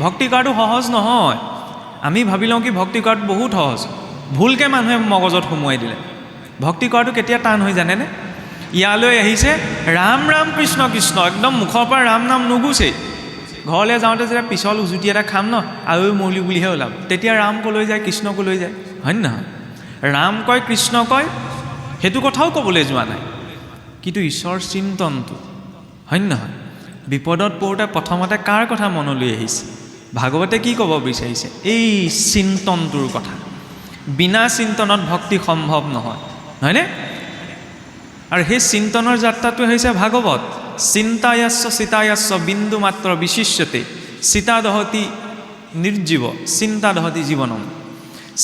ভক্তি কৰাটো সহজ নহয়। আমি ভাবি লওঁ কি ভক্তি কৰাটো বহুত সহজ, ভুলকৈ মানুহে মগজত সোমোৱাই দিলে। ভক্তি কৰাটো কেতিয়া টান হৈ জানেনে? ইয়ালৈ আহিছে ৰাম ৰাম কৃষ্ণ কৃষ্ণ, একদম মুখৰ পৰা ৰাম নাম নুগুচেই। ঘৰলৈ যাওঁতে যেতিয়া পিছল উজুতি এটা খাম ন, আৰু মৌলি বুলিহে ওলাম, তেতিয়া ৰাম ক'লৈ যায়, কৃষ্ণ ক'লৈ যায়, হয় নহয়? ৰাম কয় কৃষ্ণ কয়, সেইটো কথাও ক'বলৈ যোৱা নাই, কিন্তু ঈশ্বৰ চিন্তনটো, হয় নহয়? বিপদত পৰোঁতে প্ৰথমতে কাৰ কথা মনলৈ আহিছে? ভাগৱতে কি ক'ব বিচাৰিছে? এই চিন্তনটোৰ কথা। বিনা চিন্তনত ভক্তি সম্ভৱ নহয়, হয়নে? আৰু সেই চিন্তনৰ যাত্ৰাটো হৈছে ভাগৱত। চিন্তায়াস্য চিতায়াস্য বিন্দু মাত্ৰ বিশিষ্যতে চিতা দহতি নিৰ্জীৱ চিন্তা দহতি জীৱনম।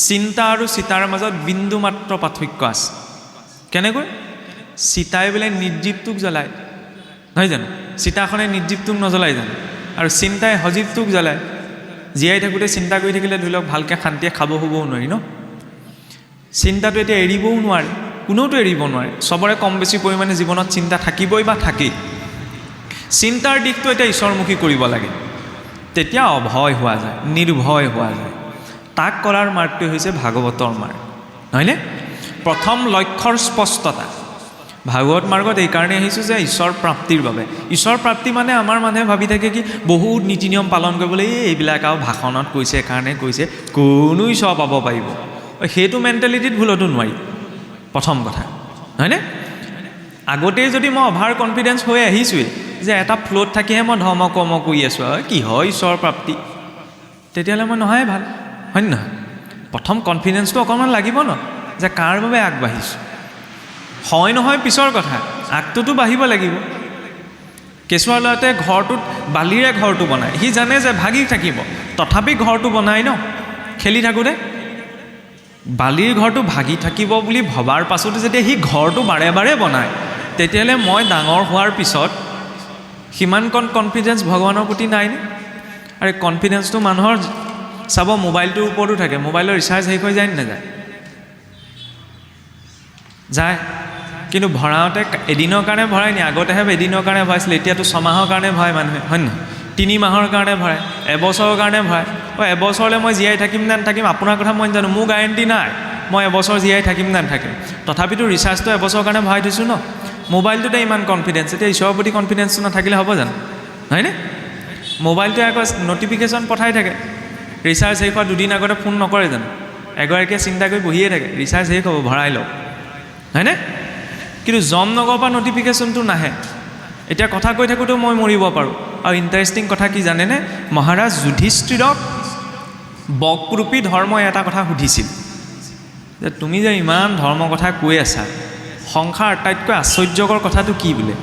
চিন্তা আৰু চিতাৰ মাজত বিন্দু মাত্ৰ পাৰ্থক্য আছে। কেনেকৈ? চিতাই বোলে নিৰ্জীৱটোক জ্বলায়, নহয় জানো? চিতাখনে নিৰ্জীৱটোক নজ্বলায় জানো? আৰু চিন্তাই সজীৱটোক জ্বলায়। জীয়াই থাকোঁতে চিন্তা কৰি থাকিলে ধৰি লওক ভালকৈ শান্তিয়ে খাব শুবও নোৱাৰি ন। চিন্তাটো এতিয়া এৰিবও নোৱাৰে, কোনেওতো এৰিব নোৱাৰে। চবৰে কম বেছি পৰিমাণে জীৱনত চিন্তা থাকিবই বা থাকেই। চিন্তাৰ দিশটো এতিয়া ঈশ্বৰমুখী কৰিব লাগে, তেতিয়া অভয় হোৱা যায়, নিৰ্ভয় হোৱা যায়। তাক কৰাৰ মাৰ্গটো হৈছে ভাগৱতৰ মাৰ্গ, নহয়নে? প্ৰথম লক্ষ্যৰ স্পষ্টতা। ভাগৱত মাৰ্গত এইকাৰণে আহিছোঁ যে ঈশ্বৰ প্ৰাপ্তিৰ বাবে। ঈশ্বৰ প্ৰাপ্তি মানে আমাৰ মানুহে ভাবি থাকে কি বহুত নীতি নিয়ম পালন কৰিবলৈ, এইবিলাক আৰু ভাষণত কৈছে কাৰণে কৈছে, কোনো ঈশ্বৰ পাব পাৰিব, সেইটো মেণ্টেলিটিত ভুলতো নোৱাৰি। প্ৰথম কথা, হয়নে? আগতেই যদি মই অভাৰ কনফিডেঞ্চ হৈ আহিছোঁৱেই যে এটা ফ্ল'ত থাকিহে মই ধৰ্ম কৰ্ম কৰি আছোঁ, আৰু কি হয় ঈশ্বৰৰ প্ৰাপ্তি, তেতিয়াহ'লে মই নহয়ে ভাল, হয় নহয়? প্ৰথম কনফিডেঞ্চটো অকণমান লাগিব ন, যে কাৰ বাবে আগবাঢ়িছোঁ। হয় নহয় পিছৰ কথা, আগটোতো বাঢ়িব লাগিব। কেঁচুৱা ল'ৰাটোৱে ঘৰটোত বালিৰে ঘৰটো বনায়, সি জানে যে ভাগি থাকিব, তথাপি ঘৰটো বনায় ন। খেলি থাকোঁতে বালিৰ ঘৰটো ভাগি থাকিব বুলি ভবাৰ পাছতো যেতিয়া সি ঘৰটো বাৰে বাৰে বনায়, তেতিয়াহ'লে মই ডাঙৰ হোৱাৰ পিছত সিমানকণ কনফিডেঞ্চ ভগৱানৰ প্ৰতি নাইনে? আৰু কনফিডেঞ্চটো মানুহৰ চাব মোবাইলটোৰ ওপৰতো থাকে। মোবাইলৰ ৰিচাৰ্জ শেষ হৈ যায় নে নাযায়? যায়। কিন্তু ভৰাওঁতে এদিনৰ কাৰণে ভৰাই নি? আগতেহে এদিনৰ কাৰণে ভৰাইছিলে, এতিয়াতো ছমাহৰ কাৰণে ভৰাই মানুহে, হয় নহয়? 3 মাহৰ কাৰণে ভৰাই, এবছৰৰ কাৰণে ভৰাই। এবছৰলৈ মই জীয়াই থাকিম নে নাথাকিম আপোনাৰ কথা মই জানো, মোৰ গেৰেণ্টি নাই মই এবছৰ জীয়াই থাকিম নে নাথাকিম। তথাপিতো ৰিচাৰ্জটো এবছৰৰ কাৰণে ভৰাই থৈছোঁ ন। মোবাইলটোতে ইমান কনফিডেঞ্চ, এতিয়া ঈশ্বৰৰ প্ৰতি কনফিডেঞ্চটো নাথাকিলে হ'ব জানো, হয়নে? মোবাইলটোৱে আকৌ নটিফিকেশ্যন পঠাই থাকে, ৰিচাৰ্জ শেষ হোৱা 2 দিন আগতে ফোন নকৰে জানো? এগৰাকীয়ে চিন্তা কৰি বহিয়ে থাকে, ৰিচাৰ্জ শেষ হ'ব ভৰাই লওক, হয়নে? কিন্তু জমনগৰৰ পৰা নটিফিকেশ্যনটো নাহে। এতিয়া কথা কৈ থাকোঁতেও মই মৰিব পাৰোঁ। আৰু ইণ্টাৰেষ্টিং কথা কি জানেনে? মহাৰাজ যুধিষ্ঠিৰক বকৰূপী ধৰ্মই এটা কথা সুধিছিল যে তুমি যে ইমান ধৰ্ম কথা কৈ আছা, সংসাৰ আটাইতকৈ আশ্চৰ্যকৰ কথাটো কি বোলে?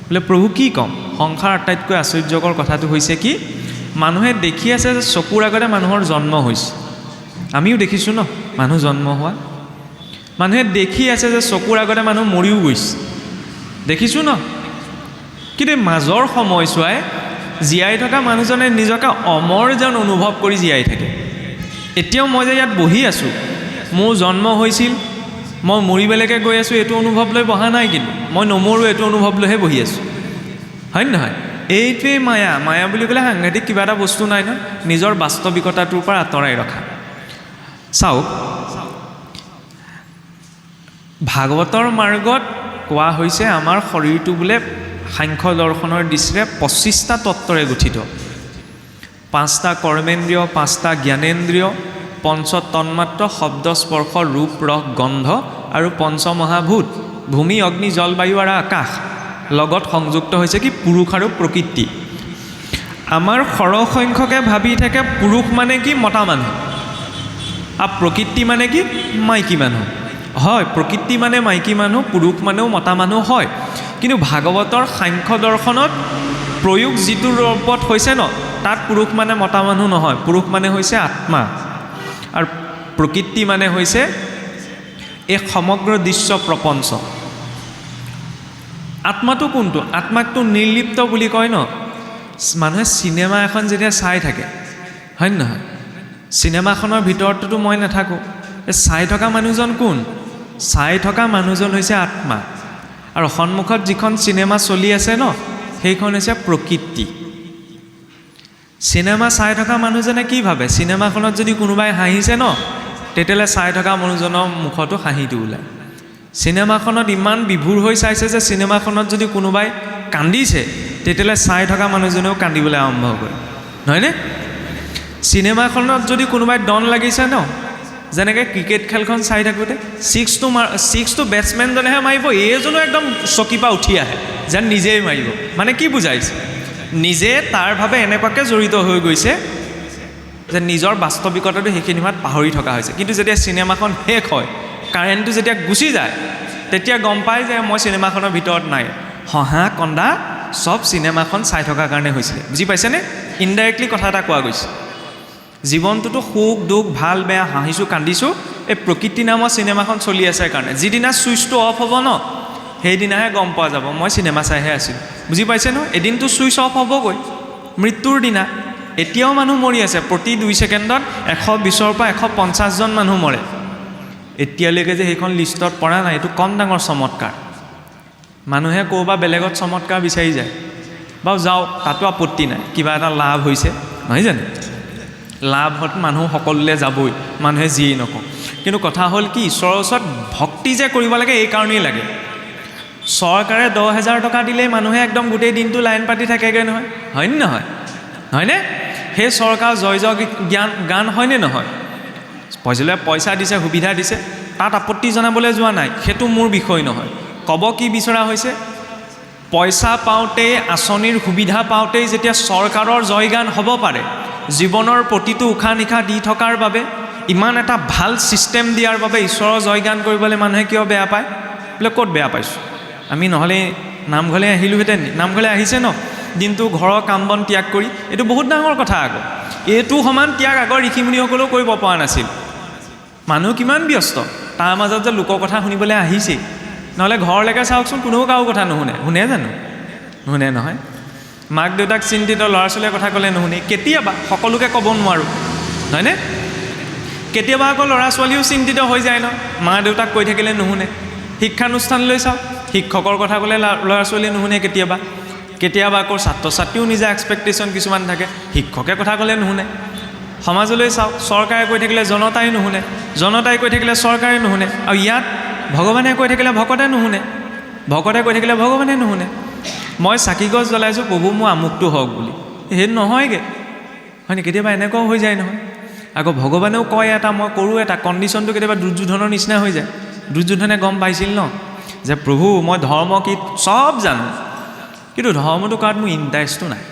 বোলে প্ৰভু কি ক'ম? সংসাৰ আটাইতকৈ আশ্চৰ্যকৰ কথাটো হৈছে কি, মানুহে দেখি আছে যে চকুৰ আগতে মানুহৰ জন্ম হৈছে, আমিও দেখিছোঁ ন মানুহ জন্ম হোৱা, মানুহে দেখি আছে যে চকুৰ আগতে মানুহ মৰিও গৈছে, দেখিছোঁ ন। কিন্তু মাজৰ সময়ছোৱাই জীয়াই থকা মানুহজনে নিজকে অমৰ যেন অনুভৱ কৰি জীয়াই থাকে। এতিয়াও মই যে ইয়াত বহি আছোঁ, মোৰ জন্ম হৈছিল, মই মৰিবলৈকে গৈ আছোঁ, এইটো অনুভৱ লৈ বহা নাই, কিন্তু মই নমৰোঁ এইটো অনুভৱ লৈহে বহি আছোঁ, হয় নহয়? এইটোৱেই মায়া। মায়া বুলি ক'লে সাংঘাতিক কিবা এটা বস্তু নাই ন, নিজৰ বাস্তৱিকতাটোৰ পৰা আঁতৰাই ৰখা। চাওক, ভাগৱতৰ মাৰ্গত কোৱা হৈছে আমাৰ শৰীৰটো বোলে সাংখ্য দৰ্শনৰ দৃষ্টিৰে 25টা তত্ত্বৰে গঠিত। 5টা কৰ্মেন্দ্ৰিয়, 5টা জ্ঞানেন্দ্ৰিয়, 5 তন্মাত্ৰ শব্দ স্পৰ্শ ৰূপ ৰস গন্ধ আৰু 5 মহাভূত ভূমি অগ্নি জল বায়ু আৰু আকাশ লগত সংযুক্ত হৈছে কি পুৰুষ আৰু প্ৰকৃতি। আমাৰ সৰহসংখ্যকে ভাবি থাকে পুৰুষ মানে কি মতা মানুহ, আৰু প্ৰকৃতি মানে কি মাইকী মানুহ। হয়, প্ৰকৃতি মানে মাইকী মানুহ, পুৰুষ মানেও মতা মানুহ হয়। কিন্তু ভাগৱতৰ সাংখ্য দৰ্শনত প্ৰয়োগ যিটো ৰূপত হৈছে ন, তাত পুৰুষ মানে মতা মানুহ নহয়, পুৰুষ মানে হৈছে আত্মা, আৰু প্ৰকৃতি মানে হৈছে এই সমগ্ৰ দৃশ্য প্ৰপঞ্চ। আত্মাটো কোনটো? আত্মাকটো নিৰ্লিপ্ত বুলি কয় ন। মানুহে চিনেমা এখন যেতিয়া চাই থাকে, হয় নহয়? চিনেমাখনৰ ভিতৰততো মই নাথাকোঁ, চাই থকা মানুহজন কোন? চাই থকা মানুহজন হৈছে আত্মা, আৰু সন্মুখত যিখন চিনেমা চলি আছে ন, সেইখন হৈছে প্ৰকৃতি। চিনেমা চাই থকা মানুহজনে কি ভাবে? চিনেমাখনত যদি কোনোবাই হাঁহিছে ন, তেতিয়াহ'লে চাই থকা মানুহজনৰ মুখতো হাঁহিটো ওলায়। চিনেমাখনত ইমান বিভোৰ হৈ চাইছে যে চিনেমাখনত যদি কোনোবাই কান্দিছে, তেতিয়াহ'লে চাই থকা মানুহজনেও কান্দিবলৈ আৰম্ভ কৰে, নহয়নে? চিনেমাখনত যদি কোনোবাই ডন লাগিছে ন, যেনেকৈ ক্ৰিকেট খেলখন চাই থাকোঁতে ছিক্সটো বেটছমেনজনেহে মাৰিব, এইজনো একদম চকীৰ পৰা উঠি আহে যেন নিজেই মাৰিব। মানে কি বুজাইছে? নিজে তাৰভাৱে এনেকুৱাকৈ জড়িত হৈ গৈছে যে নিজৰ বাস্তৱিকতাটো সেইখিনি সময়ত পাহৰি থকা হৈছে। কিন্তু যেতিয়া চিনেমাখন শেষ হয়, কাৰেণ্টটো যেতিয়া গুচি যায়, তেতিয়া গম পায় যে মই চিনেমাখনৰ ভিতৰত নাই। হহা কন্দা চব চিনেমাখন চাই থকাৰ কাৰণে হৈছিলে। বুজি পাইছেনে? ইনডাইৰেক্টলি কথা এটা কোৱা গৈছে। জীৱনটোতো সুখ দুখ ভাল বেয়া হাঁহিছোঁ কান্দিছোঁ এই প্ৰকৃতি নামৰ চিনেমাখন চলি আছে কাৰণে। যিদিনা ছুইচটো অফ হ'ব ন, সেইদিনাহে গম পোৱা যাব মই চিনেমা চাইহে আছিলোঁ। বুজি পাইছে ন? এদিনটো ছুইচ অফ হ'বগৈ, মৃত্যুৰ দিনা। এতিয়াও মানুহ মৰি আছে, প্ৰতি 2 ছেকেণ্ডত 120ৰ পৰা 150জন মানুহ মৰে। এতিয়ালৈকে যে সেইখন লিষ্টত পৰা নাই, এইটো কম ডাঙৰ চমৎকাৰ। মানুহে ক'ৰবাত বেলেগত চমৎকাৰ বিচাৰি যায়, বাৰু যাওক, তাতো আপত্তি নাই, কিবা এটা লাভ হৈছে, নহয় জানো? লাভত মানুহ সকলোলৈ যাবই, মানুহে যিয়েই নকওঁ। কিন্তু কথা হ'ল কি, ঈশ্বৰৰ ওচৰত ভক্তি যে কৰিব লাগে এই কাৰণেই লাগে। চৰকাৰে 10,000 টকা দিলেই মানুহে একদম গোটেই দিনটো লাইন পাতি থাকেগৈ নহয়, হয়নে নহয়? হয়নে? সেই চৰকাৰ জয় জয় গান হয়নে নহয়? পইচা দিছে, সুবিধা দিছে, তাত আপত্তি জনাবলৈ যোৱা নাই, সেইটো মোৰ বিষয় নহয়। ক'ব কি বিচৰা হৈছে, পইচা পাওঁতেই আঁচনিৰ সুবিধা পাওঁতেই যেতিয়া চৰকাৰৰ জয়গান হ'ব পাৰে, জীৱনৰ প্ৰতিটো উশাহ নিশাহ দি থকাৰ বাবে, ইমান এটা ভাল ছিষ্টেম দিয়াৰ বাবে ঈশ্বৰৰ জয়গান কৰিবলৈ মানুহে কিয় বেয়া পায়? বোলে ক'ত বেয়া পাইছোঁ? আমি নহ'লে নামঘৰলৈ আহিলোহেঁতেন। নামঘৰলৈ আহিছে ন, দিনটো ঘৰৰ কাম বন ত্যাগ কৰি, এইটো বহুত ডাঙৰ কথা। আকৌ এইটো সমান ত্যাগ আগৰ ঋষিমুনিসকলেও কৰিব পৰা নাছিল। মানুহ কিমান ব্যস্ত, তাৰ মাজত যে লোকৰ কথা শুনিবলৈ আহিছেই। নহ'লে ঘৰলৈকে চাওকচোন, কোনেও কাৰো কথা নুশুনে, শুনে জানো? নুশুনে নহয়। মাক দেউতাক চিন্তিত, ল'ৰা ছোৱালীৰ কথা ক'লে নুশুনে। কেতিয়াবা, সকলোকে ক'ব নোৱাৰোঁ, হয়নে? কেতিয়াবা আকৌ ল'ৰা ছোৱালীও চিন্তিত হৈ যায় ন, মা দেউতাক কৈ থাকিলে নুশুনে। শিক্ষানুষ্ঠানলৈ চাওক, শিক্ষকৰ কথা ক'লে ল'ৰা ছোৱালীয়ে নুশুনে। কেতিয়াবা আকৌ ছাত্ৰ ছাত্ৰীও নিজা এক্সপেক্টেশ্যন কিছুমান থাকে, শিক্ষকে কথা ক'লে নুশুনে। সমাজলৈ চাওক, চৰকাৰে কৈ থাকিলে জনতাই নুশুনে, জনতাই কৈ থাকিলে চৰকাৰে নুশুনে। আৰু ইয়াত ভগৱানে কৈ থাকিলে ভকতে নুশুনে, ভকতে কৈ থাকিলে ভগৱানে নুশুনে। মই চাকি গছ জ্বলাইছোঁ, প্ৰভু মোৰ আমুকটো হওক বুলি, সেইটো নহয়গৈ, হয়নে? কেতিয়াবা এনেকুৱাও হৈ যায় নহয়। আকৌ ভগৱানেও কয় এটা, মই কৰোঁ এটা, কণ্ডিশ্যনটো কেতিয়াবা দুৰ্যোধনৰ নিচিনা হৈ যায়। দুৰ্যোধনে গম পাইছিল ন যে প্ৰভু মই ধৰ্ম কি চব জানো, কিন্তু ধৰ্মটো কৰাত মোৰ ইণ্টাৰেষ্টটো নাই,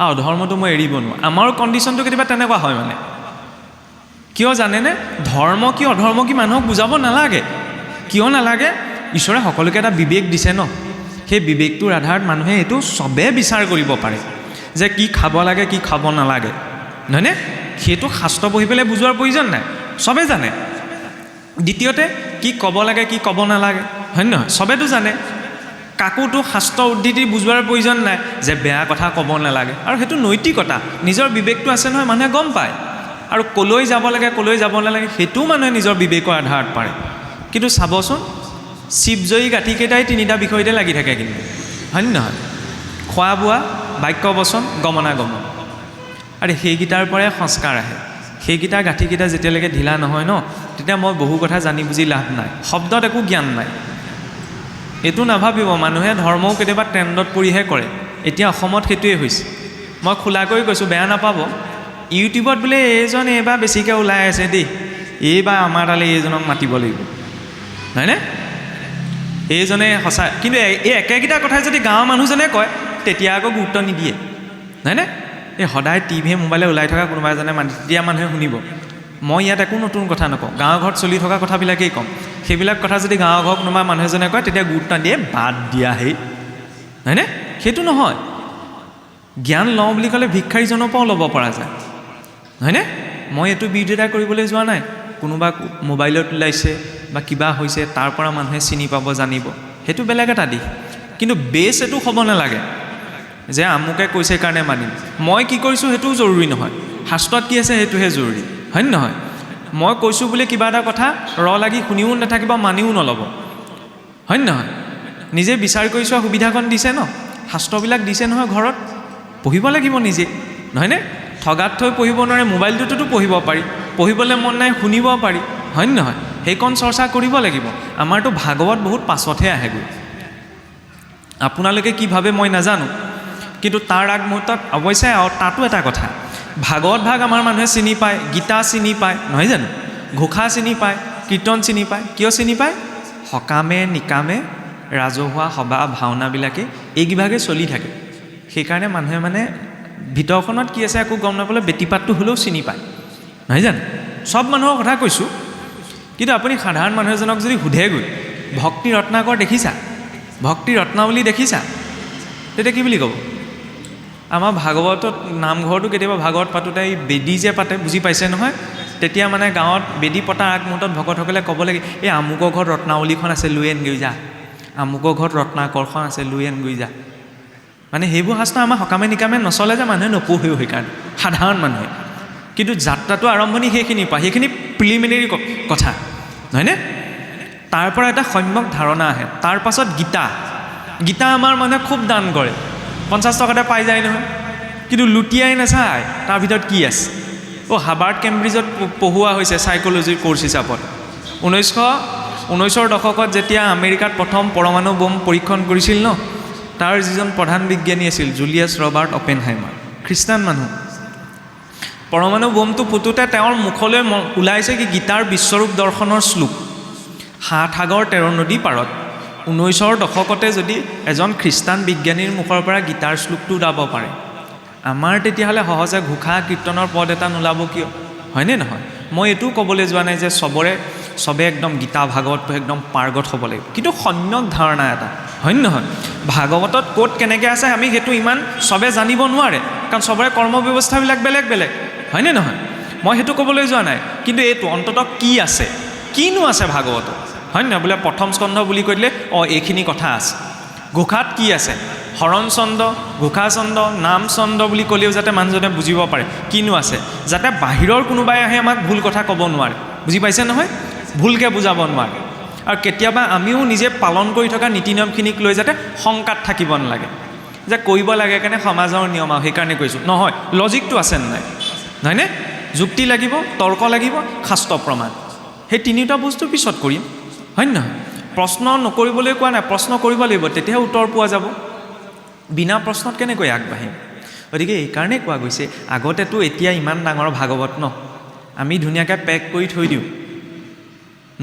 আৰু ধৰ্মটো মই এৰিব নোৱাৰোঁ। আমাৰো কণ্ডিশ্যনটো কেতিয়াবা তেনেকুৱা হয়। মানে কিয় জানেনে? ধৰ্ম কি অধৰ্ম কি মানুহক বুজাব নালাগে। কিয় নালাগে? ঈশ্বৰে সকলোকে এটা বিবেক দিছে ন, সেই বিবেকটোৰ আধাৰত মানুহে এইটো চবেই বিচাৰ কৰিব পাৰে যে কি খাব লাগে কি খাব নালাগে, নহয়নে? সেইটো শাস্ত্ৰ পঢ়ি পেলাই বুজোৱাৰ প্ৰয়োজন নাই, চবেই জানে। দ্বিতীয়তে কি ক'ব লাগে কি ক'ব নালাগে, হয় নহয়? চবেতো জানে। কাকোতো শাস্ত্ৰ উদ্ধৃতি বুজোৱাৰ প্ৰয়োজন নাই যে বেয়া কথা ক'ব নালাগে। আৰু সেইটো নৈতিকতা, নিজৰ বিবেকটো আছে নহয়, মানুহে গম পায়। আৰু ক'লৈ যাব লাগে ক'লৈ যাব নালাগে সেইটোও মানুহে নিজৰ বিবেকৰ আধাৰত পাৰে। কিন্তু চাবচোন, শিৱজয়ী গাঁঠিকেইটাই 3টা বিষয়তে লাগি থাকে কিন্তু, হয়নে নহয়? খোৱা বোৱা, বাক্য বচন, গমনাগমন। আৰু সেইকেইটাৰ পৰাই সংস্কাৰ আহে। সেইকেইটা গাঁঠিকেইটা যেতিয়ালৈকে ঢিলা নহয় ন, তেতিয়া মই বহু কথা জানি বুজি লাভ নাই, শব্দত একো জ্ঞান নাই। এইটো নাভাবিব মানুহে ধৰ্মও কেতিয়াবা ট্ৰেণ্ডত পৰিহে কৰে। এতিয়া অসমত সেইটোৱে হৈছে। মই খোলাকৈ কৈছোঁ, বেয়া নাপাব। ইউটিউবত বোলে এইজন এইবাৰ বেছিকৈ ওলাই আছে দেই, এইবাৰ আমাৰ তালৈ এইজনক মাতিব লাগিব, হয়নে? এইজনে সঁচা, কিন্তু এই একেকেইটা কথাই যদি গাঁৱৰ মানুহজনে কয় তেতিয়া আকৌ গুৰুত্ব নিদিয়ে, হয়নে? এই সদায় টিভিয়ে মোবাইলে ওলাই থকা কোনোবা এজনে তেতিয়া মানুহে শুনিব। মই ইয়াত একো নতুন কথা নকওঁ, গাঁৱৰ ঘৰত চলি থকা কথাবিলাকেই ক'ম। সেইবিলাক কথা যদি গাঁৱৰ ঘৰত কোনোবা মানুহ এজনে কয় তেতিয়া গুৰুত্ব দিয়ে, বাদ দিয়া সেই, হয়নে? সেইটো নহয়। জ্ঞান লওঁ বুলি ক'লে ভিক্ষাৰীজনৰ পৰাও ল'ব পৰা যায়, হয়নে? মই এইটো বিৰোধিতা কৰিবলৈ যোৱা নাই। কোনোবা মোবাইলত ওলাইছে বা কিবা হৈছে তাৰ পৰা মানুহে চিনি পাব জানিব, সেইটো বেলেগ এটা দিশ। কিন্তু বেছ এইটো হ'ব নালাগে যে আমুকে কৈছে কাৰণে মানিম। মই কি কৰিছোঁ সেইটোও জৰুৰী নহয়, শাস্ত্ৰত কি আছে সেইটোহে জৰুৰী, হয়নে নহয়? মই কৈছোঁ বুলি কিবা এটা কথা লাগি শুনিও নাথাকিব, মানিও নল'ব, হয়নে নহয়? নিজে বিচাৰ কৰি চোৱা সুবিধাকণ দিছে ন, শাস্ত্ৰবিলাক দিছে নহয়, ঘৰত পঢ়িব লাগিব নিজে। নহয়নে? ঠগাত থৈ পঢ়িব নোৱাৰে, মোবাইলটোতো পঢ়িব পাৰি, পঢ়িবলৈ মন নাই শুনিব পাৰি, হয়নে নহয়? সেইকণ চৰ্চা কৰিব লাগিব। আমাৰতো ভাগৱত বহুত পাছতহে আহেগৈ। আপোনালোকে কি ভাবে মই নাজানো, কিন্তু তাৰ আগমুহূৰ্তত অৱশ্যে তাতো এটা কথা, ভাগৱত ভাগ আমাৰ মানুহে চিনি পায়, গীতা চিনি পায়, নহয় জানো? ঘোষা চিনি পায়, কীৰ্তন চিনি পায়। কিয় চিনি পায়? সকামে নিকামে ৰাজহুৱা সভা ভাওনাবিলাকে এইকেইভাগে চলি থাকে। সেইকাৰণে মানুহে মানে ভিতৰখনত কি আছে একো গম নাপালে বেটিপাতটো হ'লেও চিনি পায়, নহয় জানো? চব মানুহৰ কথা কৈছোঁ, কিন্তু আপুনি সাধাৰণ মানুহ এজনক যদি সোধেগৈ ভক্তি ৰত্নাকৰ দেখিছা, ভক্তি ৰত্নাৱলী দেখিছা, তেতিয়া কি বুলি ক'ব? আমাৰ ভাগৱতত নামঘৰটো কেতিয়াবা ভাগৱত পাতোঁতে এই বেদী যে পাতে, বুজি পাইছে নহয়? তেতিয়া মানে গাঁৱত বেদী পতাৰ আগমুহূৰ্তত ভকতসকলে ক'ব লাগে, এই আমুকৰ ঘৰত ৰত্নাৱলীখন আছে লৈ আনগৈ যা, আমুকৰ ঘৰত ৰত্নাকৰখন আছে লৈ আনগৈ যা। মানে সেইবোৰ শাস্ত্ৰ আমাৰ সকামে নিকামে নচলে যে মানুহে নপঢ়েও সেইকাৰণে, সাধাৰণ মানুহে। কিন্তু যাত্ৰাটো আৰম্ভণি সেইখিনিৰ পৰা, সেইখিনি প্ৰিলিমিনেৰী কথা, নহয়নে? তাৰ পৰা এটা সম্যক ধাৰণা আহে। তাৰ পাছত গীতা। গীতা আমাৰ মানুহে খুব দান কৰে, 50 টকাতে পাই যায় নহয়, কিন্তু লুটিয়াই নাচায় তাৰ ভিতৰত কি আছে। হাৰ্ভাৰ্ড কেম্ব্ৰিজত পঢ়োৱা হৈছে চাইক'লজিৰ ক'ৰ্ছ হিচাপত। 1919ৰ দশকত যেতিয়া আমেৰিকাত প্ৰথম পৰমাণু বোম পৰীক্ষণ কৰিছিল ন, তাৰ যিজন প্ৰধান বিজ্ঞানী আছিল জুলিয়াছ ৰবাৰ্ট অপেনহাইমাৰ, খ্ৰীষ্টান মানুহ। পৰমাণু বোমটো ফুটোতে তেওঁৰ মুখলৈ ওলাইছে কি গীতাৰ বিশ্বৰূপ দৰ্শনৰ শ্লোক, 7 সাগৰ 13 নদী পাৰত। 19ৰ দশকতে যদি এজন খ্ৰীষ্টান বিজ্ঞানীৰ মুখৰ পৰা গীতাৰ শ্লোকটো ওলাব পাৰে, আমাৰ তেতিয়াহ'লে সহজে ঘোষা কীৰ্তনৰ পদ এটা নোলাব কিয়? হয়নে নহয়? মই এইটোও ক'বলৈ যোৱা নাই যে চবে একদম গীতা ভাগৱত একদম পাৰ্গত হ'ব লাগিব, কিন্তু সম্যক ধাৰণা এটা, হয়নে নহয়? ভাগৱতত ক'ত কেনেকৈ আছে আমি সেইটো ইমান চবে জানিব নোৱাৰে, কাৰণ চবৰে কৰ্ম ব্যৱস্থাবিলাক বেলেগ বেলেগ, হয়নে নহয়? মই সেইটো ক'বলৈ যোৱা নাই, কিন্তু এইটো অন্ততঃ কি আছে, কিনো আছে ভাগৱতত, হয় নহয়? বোলে প্ৰথম স্কন্ধ বুলি কৈ দিলে এইখিনি কথা আছে। ঘোষাত কি আছে? হৰণ চন্দ, ঘোষা চন্দ, নাম চন্দ বুলি ক'লেও যাতে মানুহজনে বুজিব পাৰে কিনো আছে, যাতে বাহিৰৰ কোনোবাই আহি আমাক ভুল কথা ক'ব নোৱাৰে, বুজি পাইছে নহয়? ভুলকৈ বুজাব নোৱাৰে। আৰু কেতিয়াবা আমিও নিজে পালন কৰি থকা নীতি নিয়মখিনিক লৈ যাতে শংকাত থাকিব নালাগে যে কৰিব লাগে কাৰণে সমাজৰ নিয়ম আৰু সেইকাৰণে কৈছোঁ, নহয়। লজিকটো আছে নাই, নহয়নে? যুক্তি লাগিব, তৰ্ক লাগিব, শাস্ত্ৰ প্ৰমাণ, সেই তিনিটা বস্তু পিছত কৰিম, হয় নহয়? প্ৰশ্ন নকৰিবলৈ কোৱা নাই, প্ৰশ্ন কৰিব লাগিব, তেতিয়াহে উত্তৰ পোৱা যাব। বিনা প্ৰশ্নত কেনেকৈ আগবাঢ়িম? গতিকে এইকাৰণে কোৱা গৈছে, আগতেতো এতিয়া ইমান ডাঙৰ ভাগৱত ন, আমি ধুনীয়াকৈ পেক কৰি থৈ দিওঁ,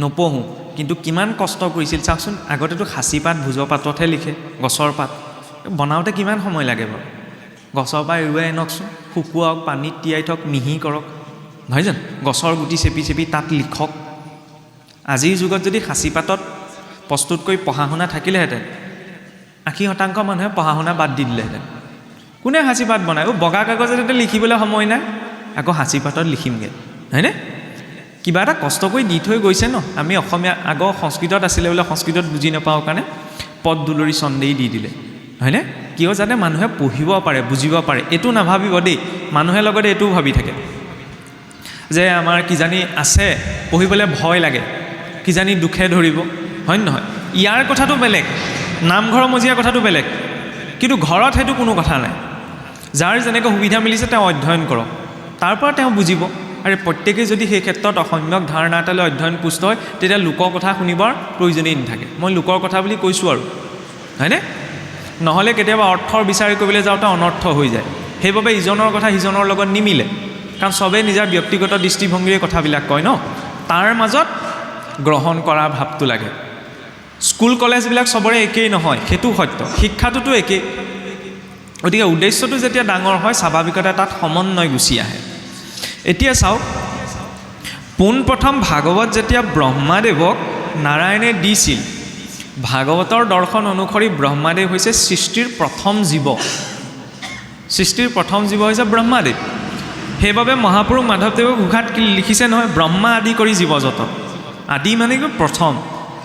নপঢ়োঁ, কিন্তু কিমান কষ্ট কৰিছিল চাওকচোন। আগতেতো সাঁচি পাত ভোজ পাততহে লিখে, গছৰ পাত বনাওঁতে কিমান সময় লাগে বাৰু? গছৰ পৰা এৰুৱাই আনকচোন, শুকুৱাওক, পানীত তিয়াই থওক, মিহি কৰক, নহয় জানো? গছৰ গুটি চেপি চেপি তাত লিখক। আজিৰ যুগত যদি সাঁচি পাতত প্ৰস্তুত কৰি পঢ়া শুনা থাকিলেহেঁতেন, 80% মানুহে পঢ়া শুনা বাদ দি দিলেহেঁতেন। কোনে সাঁচি পাত বনায়? বগা কাগজতে লিখিবলৈ সময় নাই, আকৌ সাঁচি পাতত লিখিমগৈ, হয়নে? কিবা এটা কষ্ট কৰি দি থৈ গৈছে ন। আমি অসমীয়া আগৰ সংস্কৃতত আছিলে বোলে, সংস্কৃতত বুজি নাপাওঁ কাৰণে পদ দুলৰি চন্দেই দি দিলে, হয়নে? কিয়? যাতে মানুহে পঢ়িব পাৰে, বুজিব পাৰে। এইটো নাভাবিব দেই, মানুহে লগতে এইটোও ভাবি থাকে যে আমাৰ কিজানি আছে, পঢ়িবলৈ ভয় লাগে, কিজানি দুখে ধৰিব, হয় নহয়? ইয়াৰ কথাটো বেলেগ, নামঘৰৰ মজিয়াৰ কথাটো বেলেগ, কিন্তু ঘৰত সেইটো কোনো কথা নাই। যাৰ যেনেকৈ সুবিধা মিলিছে তেওঁ অধ্যয়ন কৰক, তাৰ পৰা তেওঁ বুজিব। আৰু প্ৰত্যেকেই যদি সেই ক্ষেত্ৰত অসম্যক ধাৰণা এটালৈ অধ্যয়ন পুষ্ট হয়, তেতিয়া লোকৰ কথা শুনিবৰ প্ৰয়োজনেই নাথাকে। মই লোকৰ কথা বুলি কৈছোঁ আৰু, হয়নে? নহ'লে কেতিয়াবা অৰ্থৰ বিচাৰি কৰিবলৈ যাওঁতে অনৰ্থ হৈ যায়। সেইবাবে ইজনৰ কথা সিজনৰ লগত নিমিলে, কাৰণ চবেই নিজৰ ব্যক্তিগত দৃষ্টিভংগীৰে কথাবিলাক কয় ন, তাৰ মাজত গ্ৰহণ কৰা ভাৱটো লাগে। স্কুল কলেজবিলাক চবৰে একেই নহয়, সেইটো সত্য, শিক্ষাটোতো একেই। গতিকে উদ্দেশ্যটো যেতিয়া ডাঙৰ হয়, স্বাভাৱিকতে তাত সমন্বয় গুচি আহে। এতিয়া চাওক, পোনপ্ৰথম ভাগৱত যেতিয়া ব্ৰহ্মাদেৱক নাৰায়ণে দিছিল, ভাগৱতৰ দৰ্শন অনুসৰি ব্ৰহ্মাদেৱ হৈছে সৃষ্টিৰ প্ৰথম জীৱ, সৃষ্টিৰ প্ৰথম জীৱ হৈছে ব্ৰহ্মাদেৱ। সেইবাবে মহাপুৰুষ মাধৱদেৱে ঘোষাত লিখিছে নহয়, ব্ৰহ্মা আদি কৰি জীৱ যত। আদি মানে কি? প্ৰথম,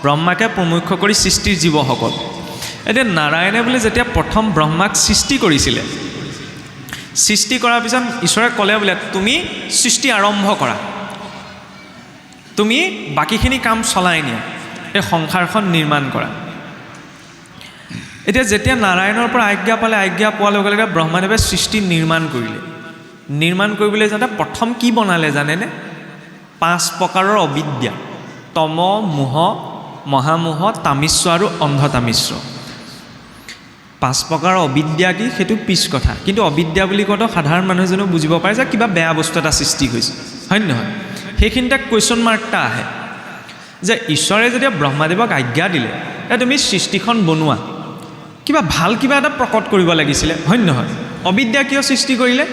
ব্ৰহ্মাকে প্ৰমুখ্য কৰি সৃষ্টিৰ জীৱসকল। এতিয়া নাৰায়ণে বোলে যেতিয়া প্ৰথম ব্ৰহ্মাক সৃষ্টি কৰিছিলে, সৃষ্টি কৰাৰ পিছত ঈশ্বৰে ক'লে বোলে তুমি সৃষ্টি আৰম্ভ কৰা, তুমি বাকীখিনি কাম চলাই নিয়া, এই সংসাৰখন নিৰ্মাণ কৰা। এতিয়া যেতিয়া নাৰায়ণৰ পৰা আজ্ঞা পালে, আজ্ঞা পোৱাৰ লগে লগে ব্ৰহ্মাদেৱে সৃষ্টি নিৰ্মাণ কৰিলে। নিৰ্মাণ কৰিবলৈ যাওঁতে প্ৰথম কি বনালে জানেনে? 5 প্ৰকাৰৰ অবিদ্যা: তম, মোহ, মহামোহ, তামিশ্ৰ আৰু অন্ধতামিশ্ৰ। 5 প্ৰকাৰৰ অবিদ্যা কি সেইটো পিছ কথা, কিন্তু অবিদ্যা বুলি কওঁতে সাধাৰণ মানুহ এজনেও বুজিব পাৰে যে কিবা বেয়া বস্তু এটা সৃষ্টি হৈছে, হয় নহয়? সেইখিনিতে কুৱেশ্যন মাৰ্ক এটা আহে যে ঈশ্বৰে যেতিয়া ব্ৰহ্মাদেৱক আজ্ঞা দিলে তুমি সৃষ্টিখন বনোৱা, কিবা ভাল কিবা এটা প্ৰকট কৰিব লাগিছিলে, হয় নহয়? অবিদ্যা কিয় সৃষ্টি কৰিলে?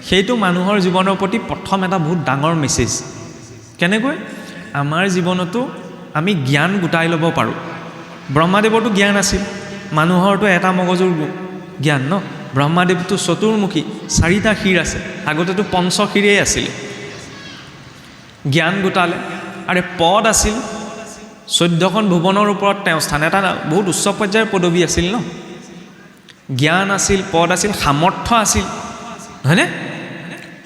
সেইটো মানুহৰ জীৱনৰ প্ৰতি প্ৰথম এটা বহুত ডাঙৰ মেছেজ। কেনেকৈ? আমাৰ জীৱনতো আমি জ্ঞান গোটাই ল'ব পাৰোঁ। ব্ৰহ্মাদেৱৰতো জ্ঞান আছিল, মানুহৰতো এটা মগজুৰ জ্ঞান ন। ব্ৰহ্মাদেৱটো চতুৰ্মুখী, 4টা শিৰ আছে, আগতেতো পঞ্চশিৰেই আছিলে। জ্ঞান গোটালে, আৰু পদ আছিল, 14খন ভুৱনৰ ওপৰত তেওঁ স্থান, এটা বহুত উচ্চ পৰ্যায়ৰ পদবী আছিল ন। জ্ঞান আছিল, পদ আছিল, সামৰ্থ্য আছিল, হয়নে?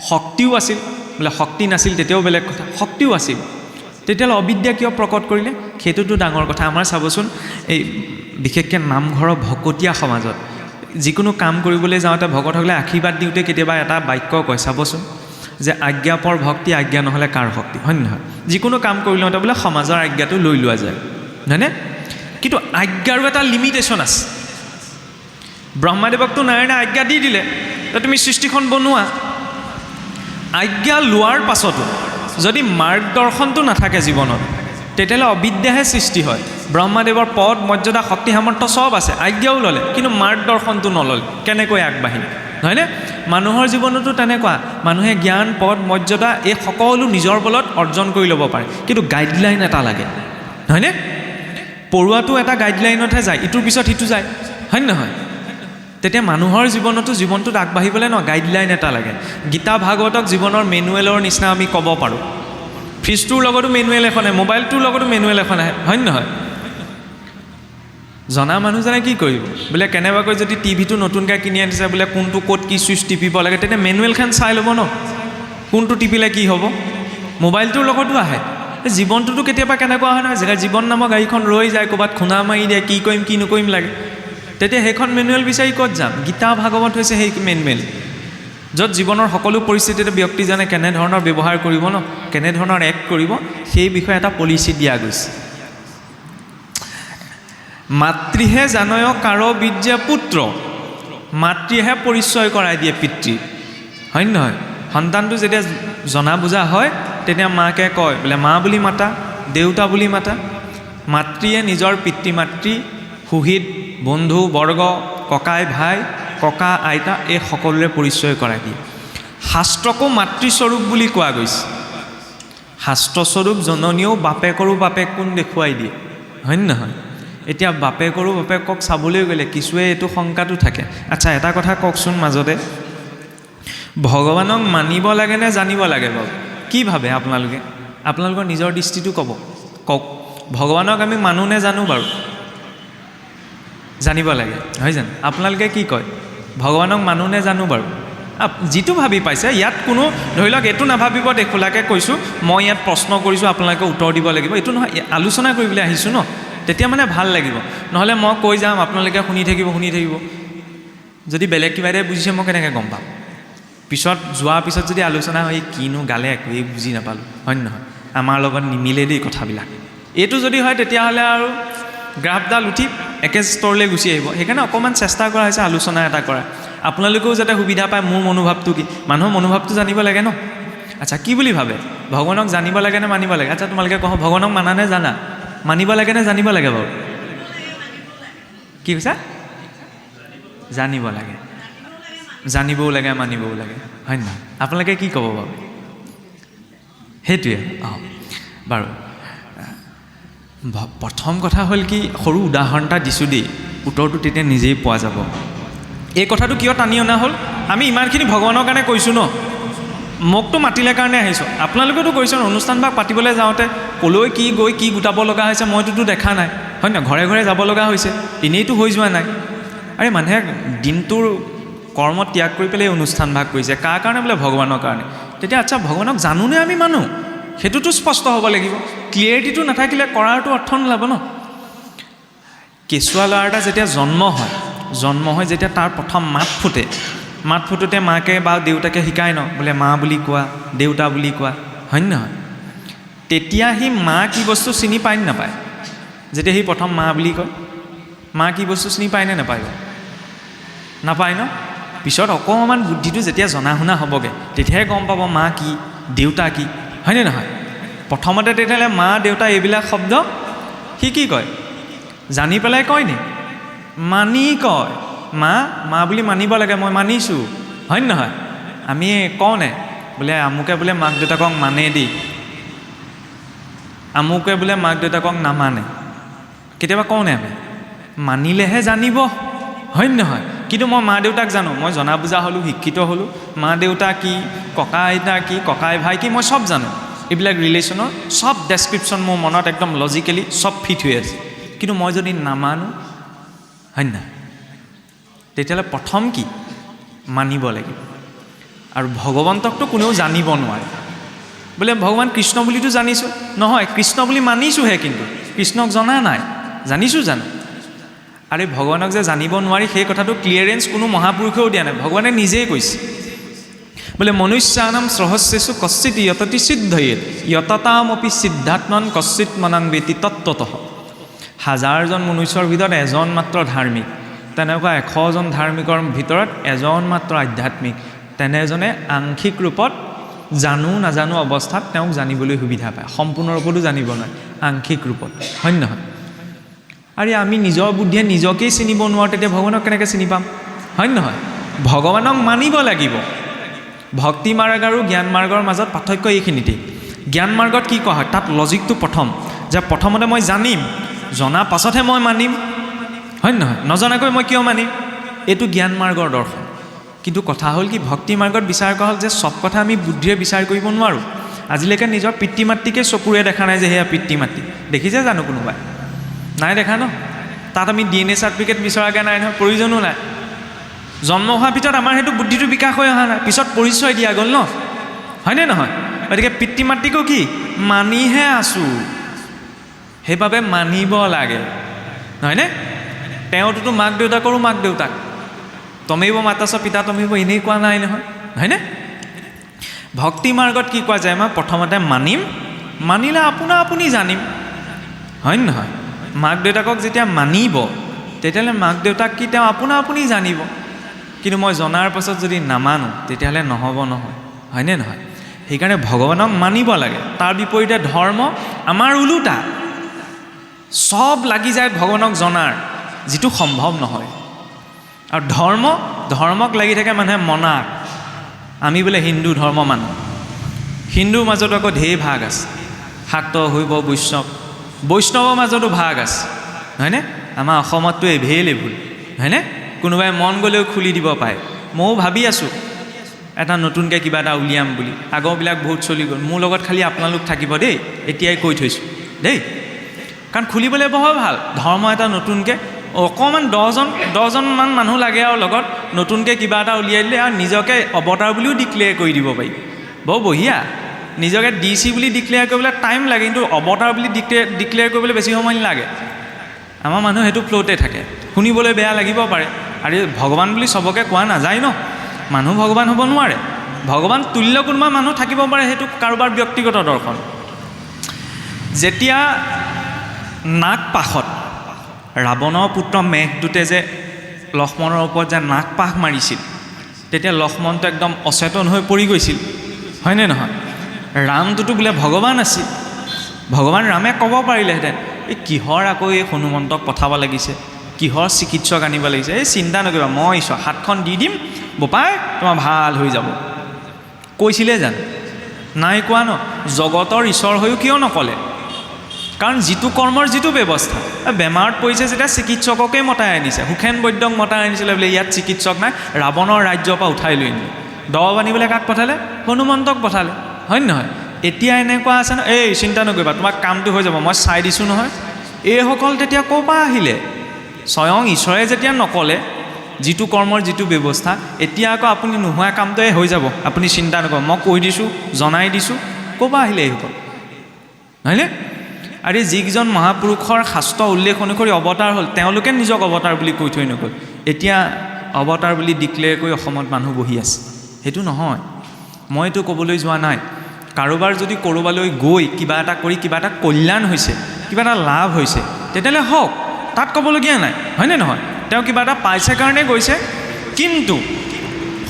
শক্তিও আছিল, বোলে শক্তি নাছিল তেতিয়াও বেলেগ কথা, শক্তিও আছিল। তেতিয়াহ'লে অবিদ্যা কিয় প্ৰকট কৰিলে? সেইটোতো ডাঙৰ কথা। আমাৰ চাবচোন, এই বিশেষকৈ নামঘৰৰ ভকতীয়া সমাজত যিকোনো কাম কৰিবলৈ যাওঁতে ভকতসকলে আশীৰ্বাদ দিওঁতে কেতিয়াবা এটা বাক্য কয়, চাবচোন, যে আজ্ঞা পৰ ভক্তি, আজ্ঞা নহ'লে কাৰ শক্তি, হয় নহয়? যিকোনো কাম কৰি লওঁতে বোলে সমাজৰ আজ্ঞাটো লৈ লোৱা যায়, হয়নে? কিন্তু আজ্ঞাৰো এটা লিমিটেশ্যন আছে। ব্ৰহ্মাদেৱকতো নাৰায়ণে আজ্ঞা দি দিলে যে তুমি সৃষ্টিখন বনোৱা। আজ্ঞা লোৱাৰ পাছতো যদি মাৰ্গদৰ্শনটো নাথাকে জীৱনত, তেতিয়াহ'লে অবিদ্যাহে সৃষ্টি হয়। ব্ৰহ্মাদেৱৰ পদ, মৰ্যাদা, শক্তি, সামৰ্থ্য চব আছে, আজ্ঞাও ল'লে, কিন্তু মাৰ্গদৰ্শনটো নল'লে, কেনেকৈ আগবাঢ়িম, হয়নে? মানুহৰ জীৱনতো তেনেকুৱা, মানুহে জ্ঞান, পদ, মৰ্যাদা এই সকলো নিজৰ বলত অৰ্জন কৰি ল'ব পাৰে, কিন্তু গাইডলাইন এটা লাগে, হয়নে? পঢ়ুৱাটো এটা গাইডলাইনতহে যায়, ইটোৰ পিছত সিটো যায়, হয় নহয়? তেতিয়া মানুহৰ জীৱনটোত আগবাঢ়িবলৈ গাইডলাইন এটা লাগে। গীতা ভাগৱতক জীৱনৰ মেনুৱেলৰ নিচিনা আমি ক'ব পাৰোঁ। ফ্ৰিজটোৰ লগতো মেনুৱেল এখন আহে, মোবাইলটোৰ লগতো মেনুৱেল এখন আহে, হয় নহয়? জনা মানুহজনে কি কৰিব? বোলে কেনেবাকৈ যদি টিভিটো নতুনকৈ কিনি আনিছে, বোলে কোনটো ক'ত কি চুইচ টিপিব লাগে, তেতিয়া মেনুৱেলখন চাই ল'ব ন, কোনটো টিপিলে কি হ'ব। মোবাইলটোৰ লগতো আহে। জীৱনটোতো কেতিয়াবা কেনেকুৱা হয় নহয়, জীৱন নামৰ গাড়ীখন ৰৈ যায়, ক'ৰবাত খুন্দা মাৰি দিয়ে, কি কৰিম কি নকৰিম লাগে। তেতিয়া সেইখন মেনুৱেল বিচাৰি ক'ত যাম? গীতা ভাগৱত হৈছে সেই মেনুৱেল, য'ত জীৱনৰ সকলো পৰিস্থিতিতে ব্যক্তিজনে কেনেধৰণৰ ব্যৱহাৰ কৰিব ন, কেনেধৰণৰ এক্ট কৰিব, সেই বিষয়ে এটা পলিচি দিয়া গৈছে। মাতৃহে জানয় কাৰ বীৰ্যে পুত্ৰ, মাতৃহে পৰিচয় কৰাই দিয়ে পিতৃ, হয় নহয়? সন্তানটো যেতিয়া জনা বুজা হয়, তেতিয়া মাকে কয় বোলে মা বুলি মাতা, দেউতা বুলি মাতা। মাতৃয়ে নিজৰ পিতৃ মাতৃ, সুহৃদ, বন্ধু বৰ্গ, ককাই ভাই, ককা আইতা এই সকলোৰে পৰিচয় কৰাই দিয়ে। শাস্ত্ৰকো মাতৃস্বৰূপ বুলি কোৱা গৈছে। শাস্ত্ৰস্বৰূপ জননীয়েও বাপেকৰো বাপেক কোন দেখুৱাই দিয়ে, হয় নহয়? এতিয়া বাপেকৰো বাপেকক চাবলৈ গ'লে কিছুৱে এইটো শংকাটো থাকে। আচ্ছা, এটা কথা কওকচোন, মাজতে ভগৱানক মানিব লাগে নে জানিব লাগে বাৰু? কি ভাবে আপোনালোকে? আপোনালোকৰ নিজৰ দৃষ্টিটো কওক। ভগৱানক আমি মানো নে জানো বাৰু? জানিব লাগে, হয় জানো? আপোনালোকে কি কয়? ভগৱানক মানো নে জানো বাৰু? যিটো ভাবি পাইছে, ইয়াত কোনো ধৰি লওক এইটো নাভাবিব দে খোলাকৈ কৈছোঁ, মই ইয়াত প্ৰশ্ন কৰিছোঁ আপোনালোকে উত্তৰ দিব লাগিব, এইটো নহয়। আলোচনা কৰিবলৈ আহিছোঁ ন, তেতিয়া মানে ভাল লাগিব। নহ'লে মই কৈ যাম, আপোনালোকে শুনি থাকিব। যদি বেলেগ কিবা এটাই বুজিছে মই কেনেকৈ গম পাম? পিছত যোৱাৰ পিছত যদি আলোচনা হয়, কিনো গালে একোৱেই বুজি নাপালোঁ, হয় নহয়? আমাৰ লগত নিমিলে দেই কথাবিলাক। এইটো যদি হয় তেতিয়াহ'লে আৰু গ্ৰাফডাল উঠি একে স্তৰলৈ গুচি আহিব। সেইকাৰণে অকণমান চেষ্টা কৰা হৈছে আলোচনা এটা কৰা, আপোনালোকেও যাতে সুবিধা পায়। মোৰ মনোভাৱটো কি? মানুহৰ মনোভাৱটো জানিব লাগে ন। আচ্ছা, কি বুলি ভাবে? ভগৱানক জানিব লাগে নে মানিব লাগে? আচ্ছা, তোমালোকে কওঁ, ভগৱানক মানা নে জানা? মানিব লাগে নে জানিব লাগে বাৰু? কি কৈছা? জানিব লাগে, জানিবও লাগে, মানিবও লাগে, হয় নহয়? আপোনালোকে কি ক'ব বাৰু? সেইটোৱে। বাৰু, প্ৰথম কথা হ'ল কি, সৰু উদাহৰণ এটা দিছোঁ দেই, উত্তৰটো তেতিয়া নিজেই পোৱা যাব। এই কথাটো কিয় টানি অনা হ'ল? আমি ইমানখিনি ভগৱানৰ কাৰণে কৈছোঁ ন, মোকতো মাতিলে কাৰণে আহিছোঁ। আপোনালোকেতো কৈছে অনুষ্ঠানভাগ পাতিবলৈ যাওঁতে ক'লৈ কি গৈ কি গোটাব লগা হৈছে মইতোতো দেখা নাই, হয় নহয়? ঘৰে ঘৰে যাব লগা হৈছে, এনেইতো হৈ যোৱা নাই। আৰে মানুহে দিনটোৰ কৰ্ম ত্যাগ কৰি পেলাই অনুষ্ঠানভাগ কৰিছে, কাৰ কাৰণে? বোলে ভগৱানৰ কাৰণে। তেতিয়া আচ্ছা, ভগৱানক জানোনে আমি মানুহ? সেইটোতো স্পষ্ট হ'ব লাগিব। ক্লিয়াৰিটিটো নাথাকিলে কৰাৰটো অৰ্থ নোলাব ন। কেঁচুৱা ল'ৰা এটা যেতিয়া জন্ম হয়, যেতিয়া তাৰ প্ৰথম মাত ফুটে, মাত ফুটোতে মাকে বা দেউতাকে শিকায় ন, বোলে মা বুলি কোৱা, দেউতা বুলি কোৱা, হয় নহয়? তেতিয়া সি মা কি বস্তু চিনি পায় নে নাপায়? যেতিয়া সি প্ৰথম মা বুলি কয়, মা কি বস্তু চিনি পায় নে নাপায়? নাপায় ন? পিছত অকণমান বুদ্ধিটো যেতিয়া জনা শুনা হ'বগৈ, তেতিয়াহে গম পাব মা কি, দেউতা কি, হয়নে নহয়? প্ৰথমতে তেতিয়াহ'লে মা দেউতা এইবিলাক শব্দ সি কি কয়? জানি পেলাই কয় নি? মানি কয়। মা মা বুলি মানিব লাগে, মই মানিছোঁ, হয় নহয়? আমি কওঁনে বোলে আমুকে বোলে মাক দেউতাকক মানে দেই, আমুকে বোলে মাক দেউতাকক নামানে, কেতিয়াবা কওঁনে? আমি মানিলেহে জানিব, হয় নহয়? কিন্তু মই মা দেউতাক জানো, মই জনা বুজা হ'লোঁ, শিক্ষিত হ'লোঁ, মা দেউতা কি, ককা আইতা কি, ককাই ভাই কি, মই চব জানো। এইবিলাক ৰিলেশ্যনৰ চব ডেছক্ৰিপশ্যন মোৰ মনত একদম লজিকেলি চব ফিট হৈ আছে। কিন্তু মই যদি নামানো, হয় নহয়? তেতিয়াহ'লে প্ৰথম কি? মানিব লাগিব। আৰু ভগৱন্তকতো কোনেও জানিব নোৱাৰে। বোলে ভগৱান কৃষ্ণ বুলিতো জানিছোঁ, নহয়, কৃষ্ণ বুলি মানিছোঁহে, কিন্তু কৃষ্ণক জনা নাই, জানিছোঁ জানো? আৰু এই ভগৱানক যে জানিব নোৱাৰি সেই কথাটো ক্লিয়াৰেঞ্চ কোনো মহাপুৰুষেও দিয়া নাই, ভগৱানে নিজেই কৈছে। বোলে মনুষ্যানাম সহস্ৰেষু কশ্চিৎ য়ততি সিদ্ধয়েৎ য়ততামপি সিদ্ধাত্মন কশ্চিৎ মনাং বেতি তত্ত্বতঃ। হাজাৰজন মনুষ্যৰ ভিতৰত এজন মাত্ৰ ধাৰ্মিক, তেনেকুৱা 100জন ধাৰ্মিকৰ ভিতৰত এজন মাত্ৰ আধ্যাত্মিক। তেনেজনে আংশিক ৰূপত জানো নাজানো অৱস্থাত তেওঁক জানিবলৈ সুবিধা পায়, সম্পূৰ্ণ ৰূপতো জানিব নোৱাৰে, আংশিক ৰূপত, হয় নহয়? আৰু আমি নিজৰ বুদ্ধিয়ে নিজকেই চিনিব নোৱাৰোঁ, তেতিয়া ভগৱানক কেনেকৈ চিনি পাম, হয় নহয়? ভগৱানক মানিব লাগিব। ভক্তি মাৰ্গ আৰু জ্ঞান মাৰ্গৰ মাজত পাৰ্থক্য এইখিনিতেই। জ্ঞান মাৰ্গত কি কোৱা হয়? তাত লজিকটো প্ৰথম, যে প্ৰথমতে মই জানিম, জনা পাছতহে মই মানিম, হয় নহয়? নজনাকৈ মই কিয় মানিম? এইটো জ্ঞান মাৰ্গৰ দৰ্শন। কিন্তু কথা হ'ল কি, ভক্তি মাৰ্গত বিচাৰ কৰা হ'ল যে চব কথা আমি বুদ্ধিৰে বিচাৰ কৰিব নোৱাৰোঁ। আজিলৈকে নিজৰ পিতৃ মাতৃকে চকুৰে দেখা নাই যে সেয়া পিতৃ মাতৃ, দেখিছে জানো কোনোবাই? নাই দেখা ন? তাত আমি DNA চাৰ্টিফিকেট বিচৰাকৈ নাই নহয়, প্ৰয়োজনো নাই। জন্ম হোৱাৰ ভিতৰত আমাৰ সেইটো বুদ্ধিটো বিকাশ হৈ অহা নাই, পিছত পৰিচয় দিয়া গ'ল ন, হয়নে নহয়? গতিকে পিতৃ মাতৃকো কি মানিহে আছোঁ, সেইবাবে মানিব লাগে, নহয়নে? তেওঁতোতো মাক দেউতাকৰো মাক দেউতাক, তমেব মাতাছ পিতা তমেব, এনেই কোৱা নাই নহয়, হয়নে? ভক্তি মাৰ্গত কি কোৱা যায়? মই প্ৰথমতে মানিম, মানিলে আপোনা আপুনি জানিম, হয় নহয়? মাক দেউতাকক যেতিয়া মানিব, তেতিয়াহ'লে মাক দেউতাক কি তেওঁ আপোনা আপুনি জানিব। কিন্তু মই জনাৰ পাছত যদি নামানো, তেতিয়াহ'লে নহ'ব নহয়, হয়নে নহয়? সেইকাৰণে ভগৱানক মানিব লাগে। তাৰ বিপৰীতে ধৰ্ম আমাৰ ওলোটা, চব লাগি যায় ভগৱানক জনাৰ, যিটো সম্ভৱ নহয়। আৰু ধৰ্মক লাগি থাকে মানুহে মনাক। আমি বোলে হিন্দু ধৰ্ম মানুহ, হিন্দুৰ মাজতো আকৌ ঢেৰ ভাগ আছে, শাক্ত শৈৱ বৈষ্ণৱ, বৈষ্ণৱৰ মাজতো ভাগ আছে, হয়নে? আমাৰ অসমততো এভেইলেবল, হয়নে? কোনোবাই মন গ'লেও খুলি দিব পাৰে। ময়ো ভাবি আছোঁ এটা নতুনকৈ কিবা এটা উলিয়াম বুলি, আগৰবিলাক বহুত চলি গ'ল। মোৰ লগত খালি আপোনালোক থাকিব দেই, এতিয়াই কৈ থৈছোঁ দেই, কাৰণ খুলিবলৈ বৰ ভাল। ধৰ্ম এটা নতুনকৈ অকণমান 10জনমান মানুহ লাগে আৰু লগত নতুনকৈ কিবা এটা উলিয়াই দিলে, আৰু নিজকে অৱতাৰ বুলিও ডিক্লেয়াৰ কৰি দিব পাৰি, বৰ বঢ়িয়া। নিজকে DC বুলি ডিক্লেয়াৰ কৰিবলৈ টাইম লাগে, কিন্তু অৱতাৰ বুলি ডিক্লেয়াৰ কৰিবলৈ বেছি সময় নালাগে। আমাৰ মানুহ সেইটো ফ্ল'তে থাকে, শুনিবলৈ বেয়া লাগিব পাৰে। আৰু ভগৱান বুলি চবকে কোৱা নাযায় ন, মানুহ ভগৱান হ'ব নোৱাৰে। ভগৱান তুল্য কোনোবা মানুহ থাকিব পাৰে, সেইটো কাৰোবাৰ ব্যক্তিগত দৰ্শন। যেতিয়া নাগপাশত ৰাৱণৰ পুত্ৰ মেঘদূতে যে লক্ষ্মণৰ ওপৰত যে নাগপাশ মাৰিছিল, তেতিয়া লক্ষ্মণটো একদম অচেতন হৈ পৰি গৈছিল, হয়নে নহয়? ৰামটোতো বোলে ভগৱান আছিল, ভগৱান ৰামে ক'ব পাৰিলেহেঁতেন, এই কিহৰ আকৌ এই হনুমন্তক পঠাব লাগিছে, কিহৰ চিকিৎসক আনিব লাগিছে, এই চিন্তা নকৰিবা, মই ঈশ্বৰ, হাতখন দি দিম বোপাই, তোমাৰ ভাল হৈ যাব, কৈছিলে জানো? নাই কোৱা ন। জগতৰ ঈশ্বৰ হৈও কিয় নক'লে? কাৰণ যিটো কৰ্মৰ যিটো ব্যৱস্থা, বেমাৰত পৰিছে যেতিয়া চিকিৎসককে মতাই আনিছে, সুখেন বৈদ্যক মতাই আনিছিলে, বোলে ইয়াত চিকিৎসক নাই, ৰাৱণৰ ৰাজ্যৰ পৰা উঠাই লৈ আনিলে। দৰৱ আনিবলৈ কাক পঠালে? হনুমন্তক পঠালে, হয় নহয়? এতিয়া এনেকুৱা আছে ন, এই চিন্তা নকৰিবা, তোমাৰ কামটো হৈ যাব, মই চাই দিছোঁ নহয়। এইসকল তেতিয়া ক'ৰ পৰা আহিলে? স্বয়ং ঈশ্বৰে যেতিয়া নক'লে যিটো কৰ্মৰ যিটো ব্যৱস্থা, এতিয়া আকৌ আপুনি নোহোৱা কামটোৱে হৈ যাব, আপুনি চিন্তা নকৰিব, মই কৈ দিছোঁ, জনাই দিছোঁ, ক'ৰ পৰা আহিলে এইসকল, হয়নে? আৰু যিকেইজন মহাপুৰুষৰ শাস্ত্ৰ উল্লেখ অনুসৰি অৱতাৰ হ'ল, তেওঁলোকে নিজক অৱতাৰ বুলি কৈ থৈ নগ'ল। এতিয়া অৱতাৰ বুলি ডিক্লেয়াৰ কৰি অসমত মানুহ বহি আছে। সেইটো নহয়, মইতো ক'বলৈ যোৱা নাই। কাৰোবাৰ যদি ক'ৰবালৈ গৈ কিবা এটা কৰি কিবা এটা কল্যাণ হৈছে, কিবা এটা লাভ হৈছে, তেতিয়াহ'লে হওক, তাত ক'বলগীয়া নাই, হয়নে নহয়? তেওঁ কিবা এটা পাইছে কাৰণে গৈছে, কিন্তু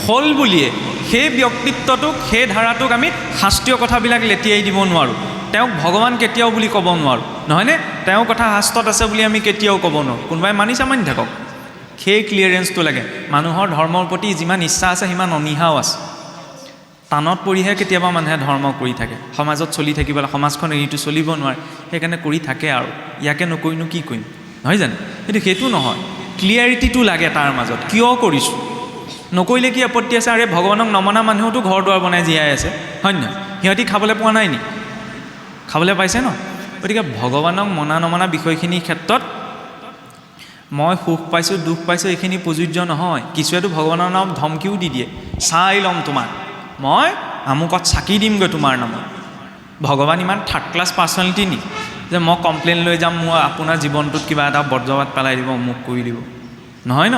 হ'ল বুলিয়ে সেই ব্যক্তিত্বটোক, সেই ধাৰাটোক আমি শাস্ত্ৰীয় কথাবিলাক লেটিয়াই দিব নোৱাৰোঁ। তেওঁক ভগৱান কেতিয়াও বুলি ক'ব নোৱাৰোঁ, নহয়নে? তেওঁৰ কথা শাস্ত্ৰত আছে বুলি আমি কেতিয়াও ক'ব নোৱাৰোঁ। কোনোবাই মানিছে মানি থাকক, সেই ক্লিয়াৰেঞ্চটো লাগে। মানুহৰ ধৰ্মৰ প্ৰতি যিমান ইচ্ছা আছে সিমান অনীহাও আছে। টানত পৰিহে কেতিয়াবা মানুহে ধৰ্ম কৰি থাকে, সমাজত চলি থাকিবলৈ, সমাজখন এৰিটো চলিব নোৱাৰে, সেইকাৰণে কৰি থাকে আৰু ইয়াকে নকৰিনো কি কৰিম, নহয় জানো? কিন্তু সেইটো নহয়, ক্লিয়াৰিটিটো লাগে তাৰ মাজত। কিয় কৰিছোঁ, নকৰিলে কি আপত্তি আছে? আৰে ভগৱানক নমনা মানুহতো ঘৰ দুৱাৰ বনাই জীয়াই আছে, হয় নহয়? সিহঁতি খাবলৈ পোৱা নাই নি? খাবলৈ পাইছে ন? গতিকে ভগৱানক মনা নমনা বিষয়খিনিৰ ক্ষেত্ৰত মই সুখ পাইছোঁ, দুখ পাইছোঁ, এইখিনি প্ৰযোজ্য নহয়। কিছুৱেতো ভগৱানৰ নাম ধমকিও দি দিয়ে, চাই ল'ম তোমাক, মই আমুকত চাকি দিমগৈ তোমাৰ নামত। ভগৱান ইমান থাৰ্ড ক্লাছ পাৰ্চনেলিটি নি যে মই কমপ্লেইন লৈ যাম, মোৰ আপোনাৰ জীৱনটোত কিবা এটা বৰ্জবাত পেলাই দিব, মোক কৰি দিব? নহয় ন?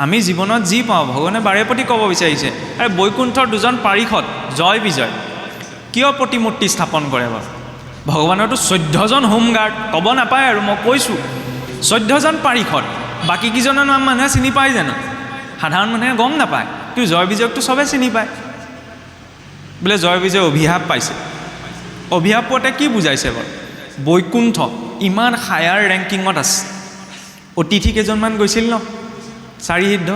আমি জীৱনত যি পাওঁ, ভগৱানে বাৰে প্ৰতি ক'ব বিচাৰিছে। আৰু বৈকুণ্ঠৰ দুজন পাৰিষদ জয় বিজয় কিয় প্ৰতিমূৰ্তি স্থাপন কৰে বাৰু? ভগৱানৰতো 14জন হোমগাৰ্ড, ক'ব নাপায় আৰু মই কৈছোঁ 14জন পাৰিষদ, বাকীকেইজনৰ নাম মানুহে চিনি পায় জানো? সাধাৰণ মানুহে গম নাপায়, কিন্তু জয় বিজয়কতো চবে চিনি পায়। বোলে জয় বিজয় অভিশাপ পাইছে, অভিশাপ পোৱাতে কি বুজাইছে বাৰু? বৈকুণ্ঠ ইমান হায়াৰ ৰেংকিঙত আছে, অতিথি কেইজনমান গৈছিল ন, চাৰিসিদ্ধ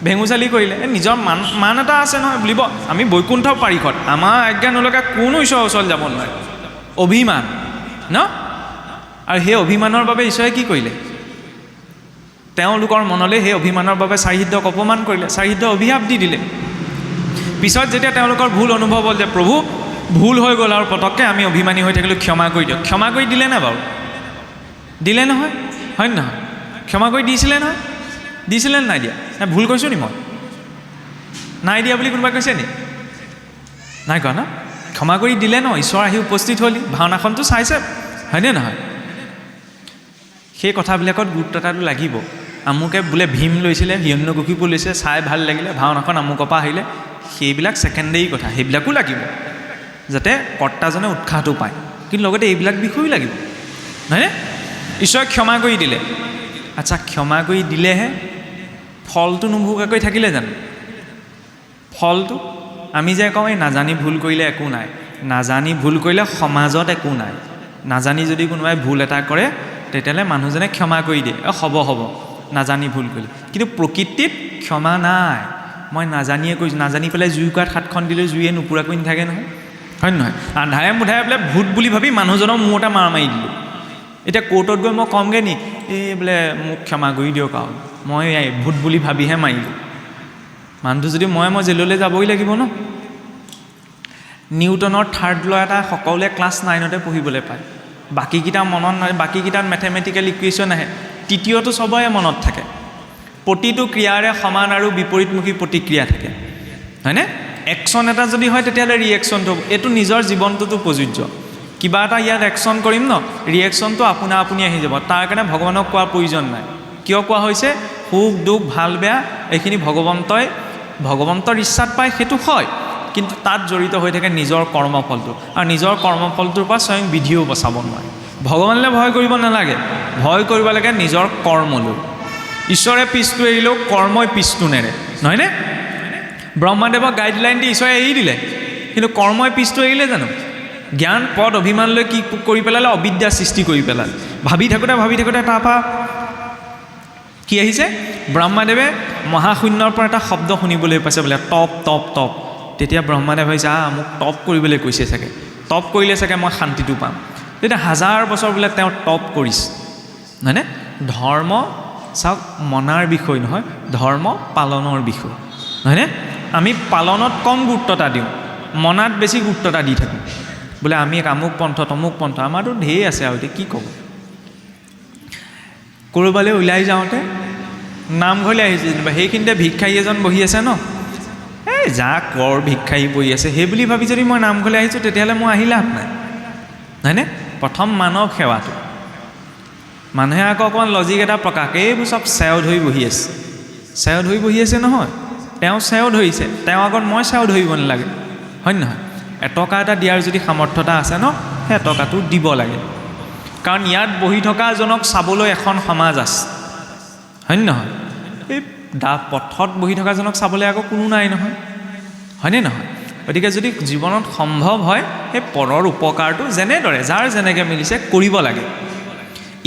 ভেঙুচালি কৰিলে, নিজৰ মান এটা আছে নহয়, বুলিব আমি বৈকুণ্ঠ পাৰিষদ, আমাৰ আজ্ঞা নলগা কোনো ঈশ্বৰৰ ওচৰত যাব নোৱাৰে, অভিমান ন? আৰু সেই অভিমানৰ বাবে ঈশ্বৰে কি কৰিলে? তেওঁলোকৰ মনলৈ সেই অভিমানৰ বাবে চাৰিসিদ্ধক অপমান কৰিলে, চাৰিসিদ্ধ অভিশাপ দি দিলে। পিছত যেতিয়া তেওঁলোকৰ ভুল অনুভৱ হ'ল যে প্ৰভু ভুল হৈ গ'ল আৰু পটককৈ আমি অভিমানী হৈ থাকিলোঁ, ক্ষমা কৰি দিয়ক, ক্ষমা কৰি দিলে নে বাৰু? দিলে নহয়, হয় নহয়? ক্ষমা কৰি দিছিলে নহয়, দিছিলে নাই দিয়া? ভুল কৈছোঁ নি মই? নাই দিয়া বুলি কোনোবাই কৈছে নি? নাই কোৱা ন? ক্ষমা কৰি দিলে ন, ঈশ্বৰ আহি উপস্থিত হ'লি, ভাওনাখনটো চাইছে, হয়নে নহয়? সেই কথাবিলাকত গুৰুত্ব এটাটো লাগিব। আমুকে বোলে ভীম লৈছিলে, হিৰণ্যকশিপু লৈছে, চাই ভাল লাগিলে, ভাওনাখন আমুকৰ পৰা আহিলে, সেইবিলাক ছেকেণ্ডেৰী কথা, সেইবিলাকো লাগিব যাতে কৰ্তাজনে উৎসাহটো পায়, কিন্তু লগতে এইবিলাক বিষয়ো লাগিব, নহয়নে? ঈশ্বৰে ক্ষমা কৰি দিলে, আচ্ছা ক্ষমা কৰি দিলেহে ফলটো নোভোগাকৈ থাকিলে জানো? ফলটো আমি যে কওঁ এই নাজানি ভুল কৰিলে একো নাই, নাজানি ভুল কৰিলে সমাজত একো নাই। নাজানি যদি কোনোবাই ভুল এটা কৰে তেতিয়াহ'লে মানুহজনে ক্ষমা কৰি দিয়ে, হ'ব হ'ব নাজানি ভুল কৰিলে, কিন্তু প্ৰকৃতিত ক্ষমা নাই। মই নাজানিয়ে কৈছোঁ, নাজানি পেলাই জুই কোৱাত হাতখন দিলে জুইয়ে নোপোৰাকৈ নাথাকে নহয়, হয় নহয়? আন্ধাৰে মুধাৰে বোলে ভূত বুলি ভাবি মানুহজনৰ মূৰ এটা মাৰ মাৰি দিলোঁ, এতিয়া কোৰ্টত গৈ মই কমগৈ নি এই বোলে মোক ক্ষমা কৰি দিয়ক আৰু মই ভূত বুলি ভাবিহে মাৰিলোঁ? মানুহটো যদি মই জেললৈ যাবই লাগিব ন? নিউটনৰ থাৰ্ড ল' এটা সকলোৱে ক্লাছ 9তে পঢ়িবলৈ পায়, বাকীকেইটা মনত নাই, বাকীকেইটাত মেথেমেটিকেল ইকুৱেশ্যন আহে, তৃতীয়টো চবৰে মনত থাকে। প্ৰতিটো ক্ৰিয়াৰে সমান আৰু বিপৰীতমুখী প্ৰতিক্ৰিয়া থাকে, হয়নে? একশ্যন এটা যদি হয় তেতিয়াহ'লে ৰিয়েকশ্যনটো, এইটো নিজৰ জীৱনটোতো প্ৰযোজ্য। কিবা এটা ইয়াত একশ্যন কৰিম ন, ৰিয়েকশ্যনটো আপোনা আপুনি আহি যাব, তাৰ কাৰণে ভগৱানক কোৱাৰ প্ৰয়োজন নাই। কিয় কোৱা হৈছে? সুখ দুখ ভাল বেয়া এইখিনি ভগৱন্তৰ ইচ্ছাত পায়, সেইটো হয়, কিন্তু তাত জড়িত হৈ থাকে নিজৰ কৰ্মফলটো, আৰু নিজৰ কৰ্মফলটোৰ পৰা স্বয়ং বিধিও বচাব নোৱাৰে। ভগৱানলৈ ভয় কৰিব নালাগে, ভয় কৰিব লাগে নিজৰ কৰ্মলৈ। ঈশ্বৰে পিছটো এৰিলেও কৰ্মই পিছটো নেৰে, নহয়নে? ব্ৰহ্মাদেৱক গাইডলাইন দি ঈশ্বৰে এৰি দিলে, কিন্তু কৰ্মই পিছটো এৰিলে জানো? জ্ঞান পদ অভিমান লৈ কি কৰি পেলালে? অবিদ্যা সৃষ্টি কৰি পেলালে। ভাবি থাকোঁতে তাৰপৰা কি আহিছে? ব্ৰহ্মাদেৱে মহাশূন্যৰ পৰা এটা শব্দ শুনিবলৈ পাইছে, বোলে টপ টপ টপ। তেতিয়া ব্ৰহ্মাদেৱ ভাবিছে মোক টপ কৰিবলৈ কৈছে চাগে, টপ কৰিলে চাগে মই শান্তিটো পাম। তেতিয়া 1000 বছৰ বোলে তেওঁ টপ কৰিছে, নহয়নে? ধৰ্ম চাওক মনাৰ বিষয় নহয়, ধৰ্ম পালনৰ বিষয়, নহয়নে? আমি পালনত কম গুৰুত্ব এটা দিওঁ, মনাত বেছি গুৰুত্ব এটা দি থাকোঁ। বোলে আমি আমুক পন্থ তমুক পন্থ, আমাৰতো ঢেৰ আছে আৰু এতিয়া কি ক'ব। ক'ৰবালৈ ওলাই যাওঁতে নামঘৰলৈ আহিছে যেনিবা, সেইখিনিতে ভিক্ষাৰী এজন বহি আছে ন, এই যা কৰ ভিক্ষাৰী বহি আছে সেই বুলি ভাবি যদি মই নামঘৰলৈ আহিছোঁ তেতিয়াহ'লে মই আহি লাভ নাই, নহয়নে? প্ৰথম মানৱ সেৱাটো। মানুহে আকৌ অকণমান লজিক এটা প্ৰকাশ, এইবোৰ চব চেও ধৰি বহি আছে, চেও ধৰি বহি আছে নহয়, তেওঁ চেও ধৰিছে, তেওঁ আগত মই চেও ধৰিব নালাগে, হয় নহয়? এটকা এটা দিয়াৰ যদি সামৰ্থ্যতা আছে ন, সেই এটকাটো দিব লাগে, কাৰণ ইয়াত বহি থকাজনক চাবলৈ এখন সমাজ আছে, হয় নহয়? এই পথত বহি থকাজনক চাবলৈ আকৌ কোনো নাই নহয়, হয়নে নহয়? গতিকে যদি জীৱনত সম্ভৱ হয় সেই পৰৰ উপকাৰটো যেনেদৰে যাৰ যেনেকৈ মিলিছে কৰিব লাগে।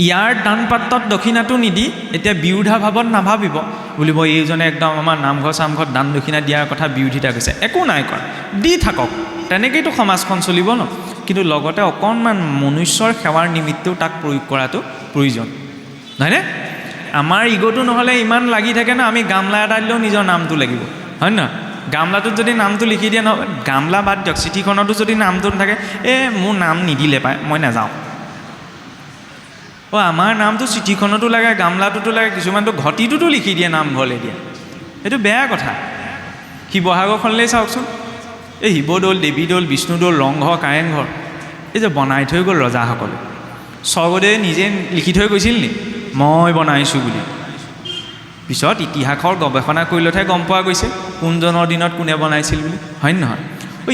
ইয়াৰ দান পাত্ৰত দক্ষিণাটো নিদি এতিয়া বিৰোধাভাৱত নাভাবিব, বুলিব এইজনে একদম আমাৰ নামঘৰ চামঘৰত দান দক্ষিণা দিয়াৰ কথা বিৰোধিতা কৈছে, একো নাই কৰা, দি থাকক, তেনেকৈতো সমাজখন চলিব ন। কিন্তু লগতে অকণমান মনুষ্যৰ সেৱাৰ নিমিত্তেও তাক প্ৰয়োগ কৰাটো প্ৰয়োজন, নহয়নে? আমাৰ ইগ'টো নহ'লে ইমান লাগি থাকে ন, আমি গামলা এটা দিলেও নিজৰ নামটো লাগিব, হয় নহয়? গামলাটোত যদি নামটো লিখি দিয়ে নহয়, গামলা বাদ দিয়ক, চিঠিখনতো যদি নামটো নাথাকে, মোৰ নাম নিদিলে পায়, মই নাযাওঁ। আমাৰ নামটো চিঠিখনতো লাগে, গামলাটোতো লাগে, কিছুমানটো ঘটিটোতো লিখি দিয়ে নামঘৰলৈ দিয়া, এইটো বেয়া কথা। শিৱসাগৰখনলৈ চাওকচোন, এই শিৱদৌল, দেৱীদৌল, বিষ্ণুদৌল, ৰংঘৰ, কাৰেংঘৰ, এই যে বনাই থৈ গ'ল ৰজাসকলে, স্বৰ্গদেৱে নিজে লিখি থৈ গৈছিল নি মই বনাইছোঁ বুলি? পিছত ইতিহাসৰ গৱেষণা কৰিলতহে গম পোৱা গৈছে কোনজনৰ দিনত কোনে বনাইছিল বুলি, হয় নহয়?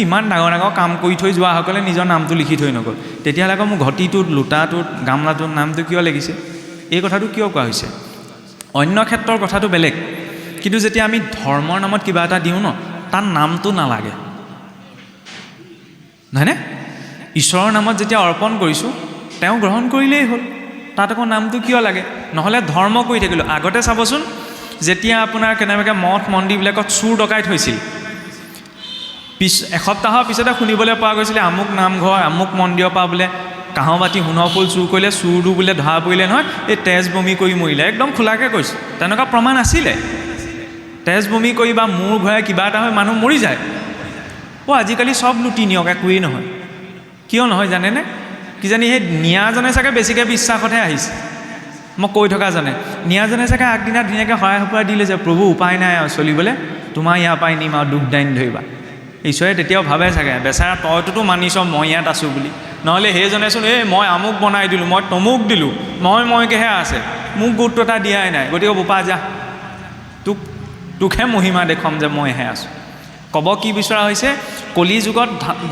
ইমান ডাঙৰ ডাঙৰ কাম কৰি থৈ যোৱাসকলে নিজৰ নামটো লিখি থৈ নগ'ল, তেতিয়াহ'লে আকৌ মোৰ ঘটিটোত, লোটাটোত, গামলাটোত নামটো কিয় লাগিছে? এই কথাটো কিয় কোৱা হৈছে? অন্য ক্ষেত্ৰৰ কথাটো বেলেগ, কিন্তু যেতিয়া আমি ধৰ্মৰ নামত কিবা এটা দিওঁ ন, তাৰ নামটো নালাগে, নহয়নে? ঈশ্বৰৰ নামত যেতিয়া অৰ্পণ কৰিছোঁ, তেওঁ গ্ৰহণ কৰিলেই হ'ল, তাত আকৌ নামটো কিয় লাগে? নহ'লে ধৰ্ম কৰি থাকিলোঁ। আগতে চাবচোন, যেতিয়া আপোনাৰ কেনেবাকৈ মঠ মন্দিৰবিলাকত চুৰ ডকাইত হৈছিল, এসপ্তাহৰ পিছতে শুনিবলৈ পোৱা গৈছিলে আমুক নামঘৰ, আমুক মন্দিৰৰ পৰা বোলে কাঁহৰ বাতি, সোণৰ ফুল চুৰ কৰিলে, চুৰটো বোলে ধৰা পৰিলে নহয়, এই তেজ বমি কৰি মৰিলে, একদম খোলাকৈ কৈছোঁ। তেনেকুৱা প্ৰমাণ আছিলে, তেজ বমি কৰি বা মূৰ ঘূৰাই কিবা এটা হৈ মানুহ মৰি যায়। আজিকালি চব লুটি নিয়ক, একোৱেই নহয়। কিয় নহয় জানেনে? কিজানি সেই নিয়াজনে চাগে বেছিকৈ বিশ্বাসতহে আহিছে, মই কৈ থকাজনে। নিয়াজনে চাগে আগদিনা ধুনীয়াকৈ শৰাই সঁফুৰাই দিলে যে প্ৰভু উপায় নাই আৰু চলিবলৈ, তোমাৰ ইয়াৰ পৰাই নিম আৰু দুখ দাইন ধৰিবা। ঈশ্বৰে তেতিয়াও ভাবে চাগে বেচাৰা তইটোতো মানিছ মই ইয়াত আছোঁ বুলি, নহ'লে সেইজনেচোন মই আমুক বনাই দিলোঁ, মই তমুক দিলোঁ, মইকেহে আছে, মোক গুৰুত্ব এটা দিয়াই নাই, গতিকে বোপা যা, তোকহে মহিমা দেখুৱাম যে মইহে আছোঁ। ক'ব কি বিচৰা হৈছে, কলি যুগত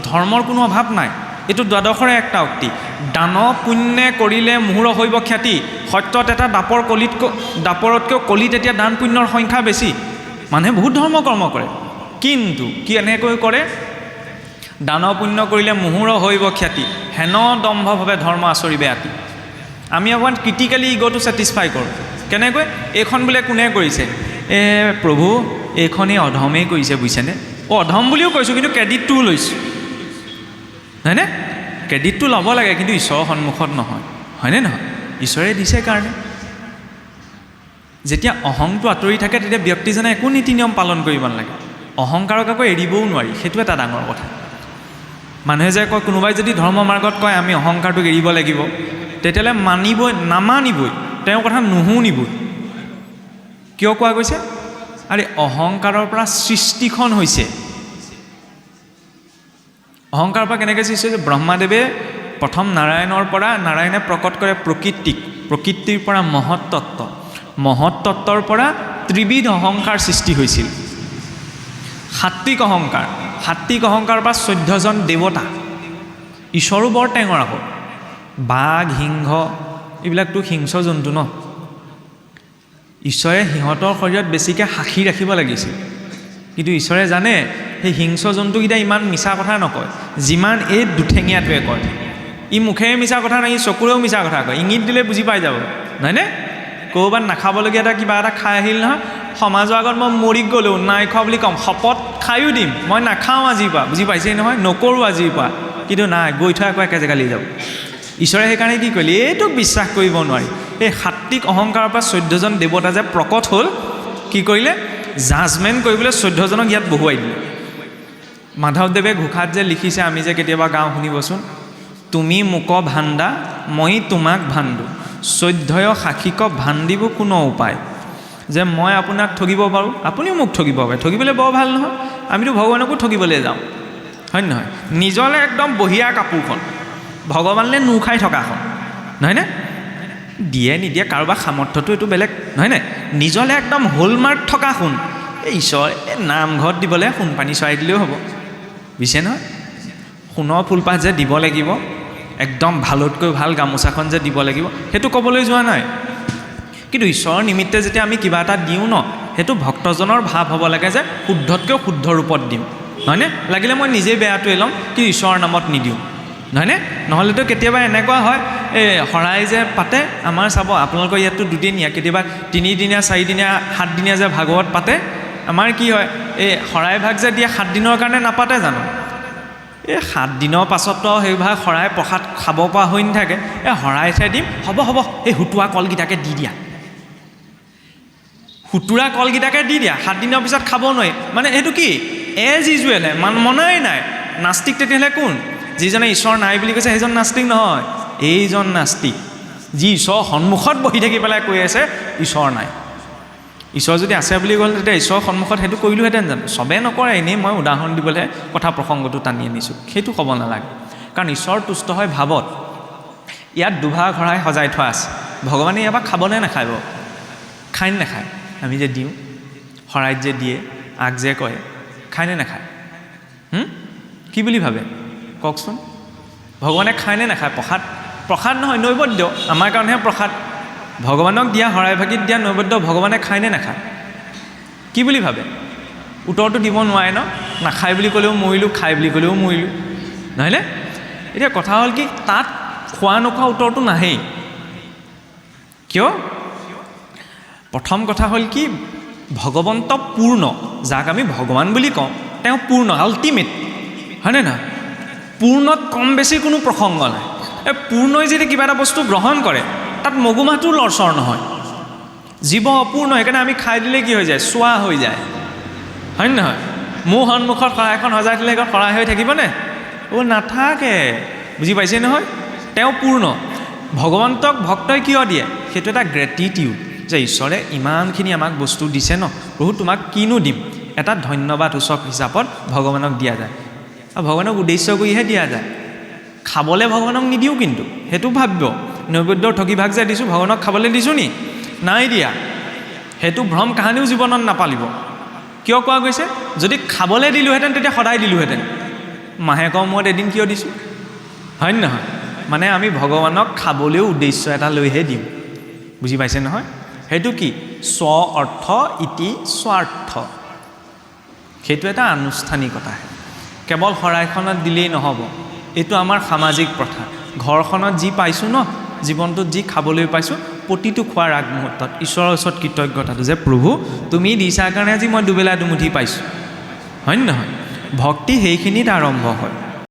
ধৰ্মৰ কোনো অভাৱ নাই। এইটো দ্বাদশৰে একটা উক্তি, দান পুণ্যে কৰিলে মুহূৰ্ত হৈব খ্যাতি। সত্যত এটা দাপৰতকৈও কলিত এতিয়া দান পুণ্যৰ সংখ্যা বেছি। মানুহে বহুত ধৰ্ম কৰ্ম কৰে, কিন্তু কি এনেকৈ কৰে, দান পুণ্য কৰিলে মুহূৰ্ত হৈব খ্যাতি, হেন দম্ভভাৱে ধৰ্ম আচৰিবে আতি। আমি অকণমান ক্ৰিটিকেলি ইগ'টো ছেটিছফাই কৰোঁ। কেনেকৈ? এইখন বোলে কোনে কৰিছে? প্ৰভু এইখনেই অধমেই কৰিছে, বুজিছেনে? অধম বুলিও কৈছোঁ, কিন্তু ক্ৰেডিটটোও লৈছোঁ, হয়নে? ক্ৰেডিটটো ল'ব লাগে, কিন্তু ঈশ্বৰৰ সন্মুখত নহয়, হয়নে নহয়? ঈশ্বৰে দিছে কাৰণে। যেতিয়া অহংটো আঁতৰি থাকে, তেতিয়া ব্যক্তিজনে একো নীতি নিয়ম পালন কৰিব নালাগে। অহংকাৰক আকৌ এৰিবও নোৱাৰি, সেইটো এটা ডাঙৰ কথা। মানুহে যে কয়, কোনোবাই যদি ধৰ্ম মাৰ্গত কয় আমি অহংকাৰটোক এৰিব লাগিব, তেতিয়াহ'লে নামানিবই, তেওঁৰ কথা নুশুনিবই। কিয় কোৱা গৈছে? আৰে অহংকাৰৰ পৰা সৃষ্টিখন হৈছে। অহংকাৰৰ পৰা কেনেকৈ সৃষ্টি হৈছে? ব্ৰহ্মাদেৱে প্ৰথম নাৰায়ণে প্ৰকট কৰে প্ৰকৃতিৰ পৰা মহৎ তত্ত্বৰ পৰা ত্ৰিবিধ অহংকাৰ সৃষ্টি হৈছিল। সাত্বিক অহংকাৰৰ পৰা 14জন দেৱতা। ঈশ্বৰো বৰ টেঙৰ আকৌ, বাঘ, সিংহ, এইবিলাকতো হিংস্ৰ জন্তু ন। ঈশ্বৰে সিহঁতৰ শৰীৰত বেছিকৈ সাক্ষী ৰাখিব লাগিছিল, কিন্তু ঈশ্বৰে জানে সেই হিংস্ৰ জন্তুকেইটা ইমান মিছা কথা নকয় যিমান এই দুঠেঙীয়াটোৱে কয়। ই মুখেৰে মিছা কথা নাই, ই চকুৰেও মিছা কথা কয়, ইংগিত দিলে বুজি পাই যাব, নহয়নে? ক'ৰবাত নাখাবলগীয়া কিবা এটা খাই আহিল নহয়, সমাজৰ আগত মই মৰি গ'লোঁ, নাই খোৱা বুলি ক'ম, শপত খায়ো দিম মই নাখাওঁ আজিৰ পৰা, বুজি পাইছেই নহয়, নকৰোঁ আজিৰ পৰা, কিন্তু নাই, গৈ থৈ আকৌ একে জেগালৈ যাব। ঈশ্বৰে সেইকাৰণে কি কৰিলে? এইটোক বিশ্বাস কৰিব নোৱাৰি। এই সাত্বিক অহংকাৰৰ পৰা 14জন দেৱতা যে প্ৰকট হ'ল, কি কৰিলে? জাজমেণ্ট কৰিবলৈ 14জনক ইয়াত বহুৱাই দিলে। মাধৱদেৱে ঘোষাত যে লিখিছে, আমি যে কেতিয়াবা গাওঁ, শুনিবচোন, তুমি মোক ভাণ্ডা মই তোমাক ভাণ্ডো, 14 সাক্ষীক ভাণ্ডিব কোনো উপায়। যে মই আপোনাক ঠগিব পাৰোঁ, আপুনিও মোক ঠগিব পাৰে, ঠগিবলৈ বৰ ভাল নহয়। আমিতো ভগৱানকো ঠগিবলৈ যাওঁ, হয় নহয়? নিজলৈ একদম বঢ়িয়া কাপোৰখন, ভগৱানলৈ নো খাই থকাখন, নহয়নে? দিয়ে নিদিয়ে কাৰোবাৰ সামৰ্থ্যটো এইটো বেলেগ নহয়নে? নিজলে একদম হলমাৰ্ক থকা সোণ এই ঈশ্বৰ এই নামঘৰত দিবলৈ সোণ পানী চৰাই দিলেও হ'ব, বুজিছে নহয়? সোণৰ ফুলপাহ যে দিব লাগিব, একদম ভালতকৈ ভাল গামোচাখন যে দিব লাগিব, সেইটো ক'বলৈ যোৱা নাই। কিন্তু ঈশ্বৰৰ নিমিত্তে যেতিয়া আমি কিবা এটা দিওঁ ন, সেইটো ভক্তজনৰ ভাৱ হ'ব লাগে যে শুদ্ধতকৈ শুদ্ধ ৰূপত দিম, নহয়নে? লাগিলে মই নিজেই বেয়াটোৱে ল'ম, কিন্তু ঈশ্বৰৰ নামত নিদিওঁ, নহয়নে? নহ'লেতো কেতিয়াবা এনেকুৱা হয়, এই শৰাই যে পাতে আমাৰ, চাব আপোনালোকৰ ইয়াততো দুদিনীয়া, কেতিয়াবা 3 দিনীয়া 4 দিনীয়া 7 দিনীয়া যে ভাগৱত পাতে, আমাৰ কি হয় এই শৰাই ভাগ যে দিয়ে 7 দিনৰ কাৰণে নাপাতে জানো? এই 7 দিনৰ পাছততো সেই ভাগ শৰাই প্ৰসাদ খাব পৰা হৈ নাথাকে। এই শৰাইহে দিম, হ'ব এই হুতুৱা কলকেইটাকে দি দিয়া, হুতুৰা কলকেইটাকে দি দিয়া, 7 দিনৰ পিছত খাব নোৱাৰি। মানে এইটো কি এজ ইউজুৱেল, মনাই নাই। নাস্তিক তেতিয়াহ'লে কোন? যিজনে ঈশ্বৰ নাই বুলি কৈছে সেইজন নাস্তিক নহয়, এইজন নাস্তিক যি ঈশ্বৰৰ সন্মুখত বহি থাকি পেলাই কৈ আছে ঈশ্বৰ নাই। ঈশ্বৰ যদি আছে বুলি ক'লে তেতিয়া ঈশ্বৰৰ সন্মুখত সেইটো কৰিলোহেঁতেন জানো? চবেই নকৰে, এনেই মই উদাহৰণ দিবলৈ কথা প্ৰসংগটো টানি আনিছোঁ, সেইটো ক'ব নালাগে। কাৰণ ঈশ্বৰ তুষ্ট হয় ভাৱত। ইয়াত দুভাগ শৰাই সজাই থোৱা আছে, ভগৱানে ইয়াৰ পৰা খাবনে নাখায় বাৰু? খায়নে নাখায়? আমি যে দিওঁ শৰাইত যে দিয়ে, আগ যে কয়, খায়নে নাখায়? কি বুলি ভাবে কওকচোন? ভগৱানে খায়নে নাখায়? প্ৰসাদ নহয়, নৈবদ্য। আমাৰ কাৰণেহে প্ৰসাদ। ভগৱানক দিয়া শৰাই ভাগিত দিয়া নৈবদ্য ভগৱানে খায়নে নাখায়? কি বুলি ভাবে? উত্তৰটো দিব নোৱাৰে ন? নাখায় বুলি ক'লেও মৰিলোঁ, খায় বুলি ক'লেও মৰিলোঁ, নহয়নে? এতিয়া কথা হ'ল কি, তাত খোৱা নোখোৱা উত্তৰটো নাহেই। কিয়? প্ৰথম কথা হ'ল কি, ভগৱন্ত পূৰ্ণ, যাক আমি ভগৱান বুলি কওঁ, তেওঁ পূৰ্ণ, আল্টিমেট, হয়নে নহয়? পূৰ্ণত কম বেছি কোনো প্ৰসংগ নাই। এই পূৰ্ণই যদি কিবা এটা বস্তু গ্ৰহণ কৰে, তাত মগুমাহটো লৰচৰ নহয়। জীৱ অপূৰ্ণ, সেইকাৰণে আমি খাই দিলে কি হৈ যায়? চোৱা হৈ যায়, হয়নে নহয়? মোৰ সন্মুখত শৰাইখন সজাই দিলে এখন শৰাই হৈ থাকিবনে? নাথাকে। বুজি পাইছে নহয়? তেওঁ পূৰ্ণ। ভগৱন্তক ভক্তই কিয় দিয়ে? সেইটো এটা গ্ৰেটিটিউড, যে ঈশ্বৰে ইমানখিনি আমাক বস্তু দিছে ন, প্ৰভু তোমাক কিনো দিম, এটা ধন্যবাদ সূচক হিচাপত ভগৱানক দিয়া যায়। আৰু ভগৱানক উদ্দেশ্য কৰিহে দিয়া যায়। খাবলৈ ভগৱানক নিদিওঁ, কিন্তু সেইটো ভাবিব নৈবদ্যৰ ঠগি ভাগ যে দিছোঁ, ভগৱানক খাবলৈ দিছোঁ নি? নাই দিয়া। সেইটো ভ্ৰম কাহানিও জীৱনত নাপালিব। কিয় কোৱা গৈছে? যদি খাবলৈ দিলোঁহেঁতেন তেতিয়া সদায় দিলোঁহেঁতেন, মাহেকৰ মূৰত এদিন কিয় দিছোঁ? হয় নহয়? মানে আমি ভগৱানক খাবলৈও উদ্দেশ্য এটা লৈহে দিওঁ। বুজি পাইছে নহয়? সেইটো কি? স্ব অৰ্থ ইতি স্বাৰ্থ। সেইটো এটা আনুষ্ঠানিকতা। কেৱল শৰাইখনত দিলেই নহ'ব, এইটো আমাৰ সামাজিক প্ৰথা। ঘৰখনত যি পাইছোঁ ন, জীৱনটোত যি খাবলৈ পাইছোঁ, প্ৰতিটো খোৱাৰ আগমুহূৰ্তত ঈশ্বৰৰ ওচৰত কৃতজ্ঞতাটো যে প্ৰভু তুমি দিছাৰ কাৰণে আজি মই দুবেলা দুমুঠি পাইছোঁ, হয় নহয়? ভক্তি সেইখিনিত আৰম্ভ হয়।